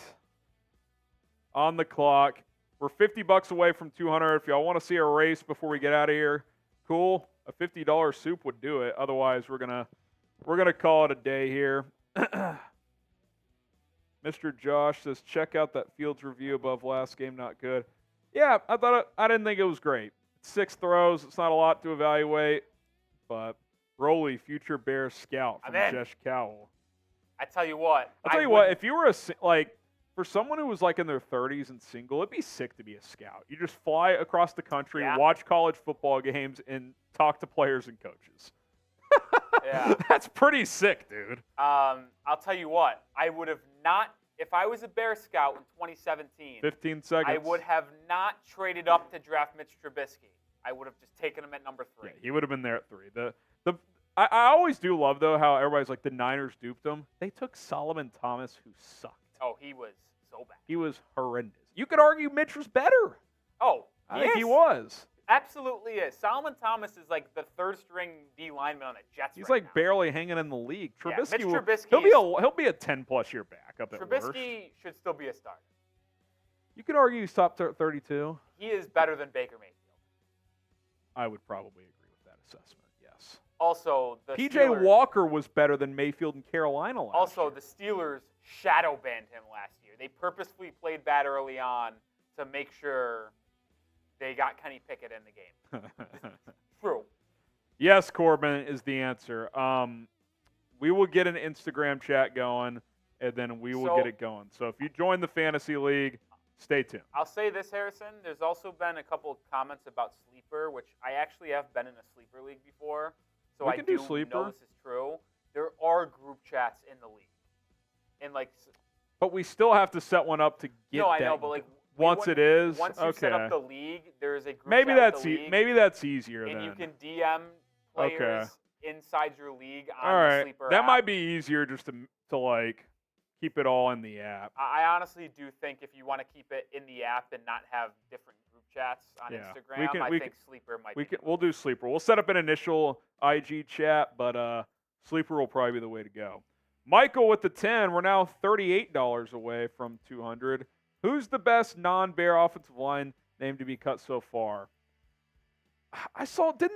on the clock. We're $50 away from 200. If y'all want to see a race before we get out of here, cool. A $50 soup would do it. Otherwise, we're gonna call it a day here. Mr. Josh says, check out that Fields review above last game. Not good. Yeah, I didn't think it was great. 6 throws. It's not a lot to evaluate, but Rolly, future Bears scout from Jesh Cowell. I tell you what. If you were for someone who was like in their 30s and single, it'd be sick to be a scout. You just fly across the country, watch college football games, and talk to players and coaches. Yeah. That's pretty sick, dude. I'll tell you what. I would have not, if I was a Bear scout in 2017, 15 seconds. I would have not traded up to draft Mitch Trubisky. I would have just taken him at number 3. Yeah, he would have been there at 3. I always do love, though, how everybody's like, the Niners duped him. They took Solomon Thomas, who sucked. Oh, he was so bad. He was horrendous. You could argue Mitch was better. Oh, I think he was. Absolutely is. Solomon Thomas is like the third-string D lineman on the Jets. He's right like now. Barely hanging in the league. Trubisky, Mitch Trubisky he'll be a 10+ year backup at worst. Trubisky should still be a starter. You could argue he's top 32. He is better than Baker Mayfield. I would probably agree with that assessment. Yes. Also, the P.J. Steelers, Walker was better than Mayfield in Carolina last year. the Steelers shadow banned him last year. They purposefully played bad early on to make sure they got Kenny Pickett in the game. True. Yes, Corbin is the answer. We will get an Instagram chat going, and then we will get it going. So if you join the Fantasy League, stay tuned. I'll say this, Harrison. There's also been a couple of comments about Sleeper, which I actually have been in a Sleeper league before. So I do know this is true. There are group chats in the league. And but we still have to set one up to get No, I know, but once it is, once you set up the league, there is a group maybe chat that's with the league, maybe that's easier and then. you can DM players inside your league on all right. the Sleeper That app. might be easier just to like keep it all in the app. I honestly do think if you want to keep it in the app and not have different group chats on Instagram, I think Sleeper might be. We'll do Sleeper. We'll set up an initial IG chat, but Sleeper will probably be the way to go. Michael with the 10. We're now $38 away from 200. Who's the best non-Bear offensive line name to be cut so far? I think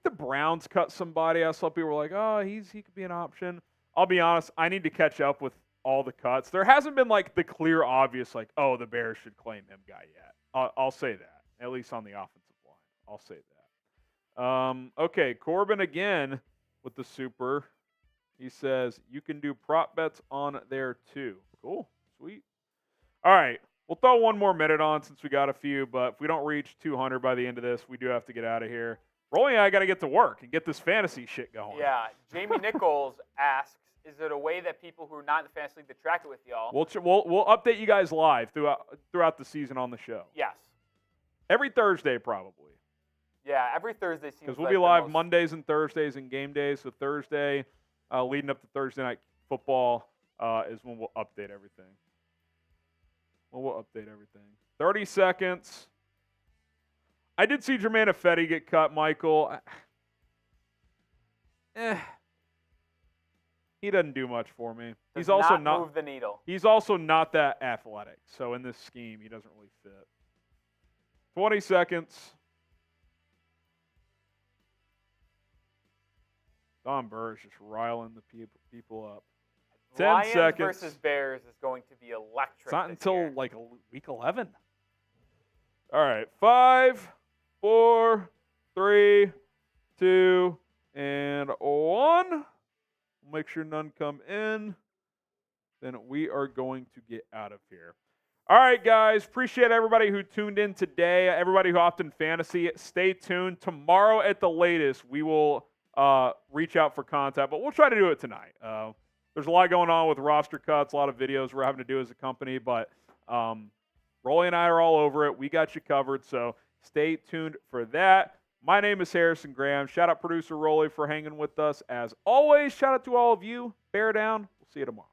the Browns cut somebody. I saw people were like, oh, he could be an option. I'll be honest, I need to catch up with all the cuts. There hasn't been like the clear, obvious, like, oh, the Bears should claim him guy yet. I'll say that, at least on the offensive line. I'll say that. Okay, Corbin again with the super. He says, you can do prop bets on there too. Cool. Sweet. All right. We'll throw one more minute on since we got a few, but if we don't reach 200 by the end of this, we do have to get out of here. Rolly and I got to get to work and get this fantasy shit going. Yeah. Jamie Nichols asks, is it a way that people who are not in the fantasy league to track it with y'all? We'll update you guys live throughout the season on the show. Yes. Every Thursday, probably. Yeah, every Thursday seems because we'll be live Mondays and Thursdays and game days. So Thursday, leading up to Thursday night football, is when we'll update everything. We'll update everything. 30 seconds. I did see Jermaine Ifedi get cut, Michael. He doesn't do much for me. He's also not move the needle. He's also not that athletic. So in this scheme, he doesn't really fit. 20 seconds. Don Burr is just riling the people up. 10 Lions seconds. versus Bears is going to be electric. It's not until year. like week 11. All right. 5, 4, 3, 2, and 1. We'll make sure none come in. Then we are going to get out of here. All right, guys. Appreciate everybody who tuned in today. Everybody who opted in fantasy. Stay tuned. Tomorrow at the latest, we will reach out for contact, but we'll try to do it tonight. There's a lot going on with roster cuts, a lot of videos we're having to do as a company, but Rolly and I are all over it. We got you covered, so stay tuned for that. My name is Harrison Graham. Shout out producer Rolly for hanging with us. As always, shout out to all of you. Bear down. We'll see you tomorrow.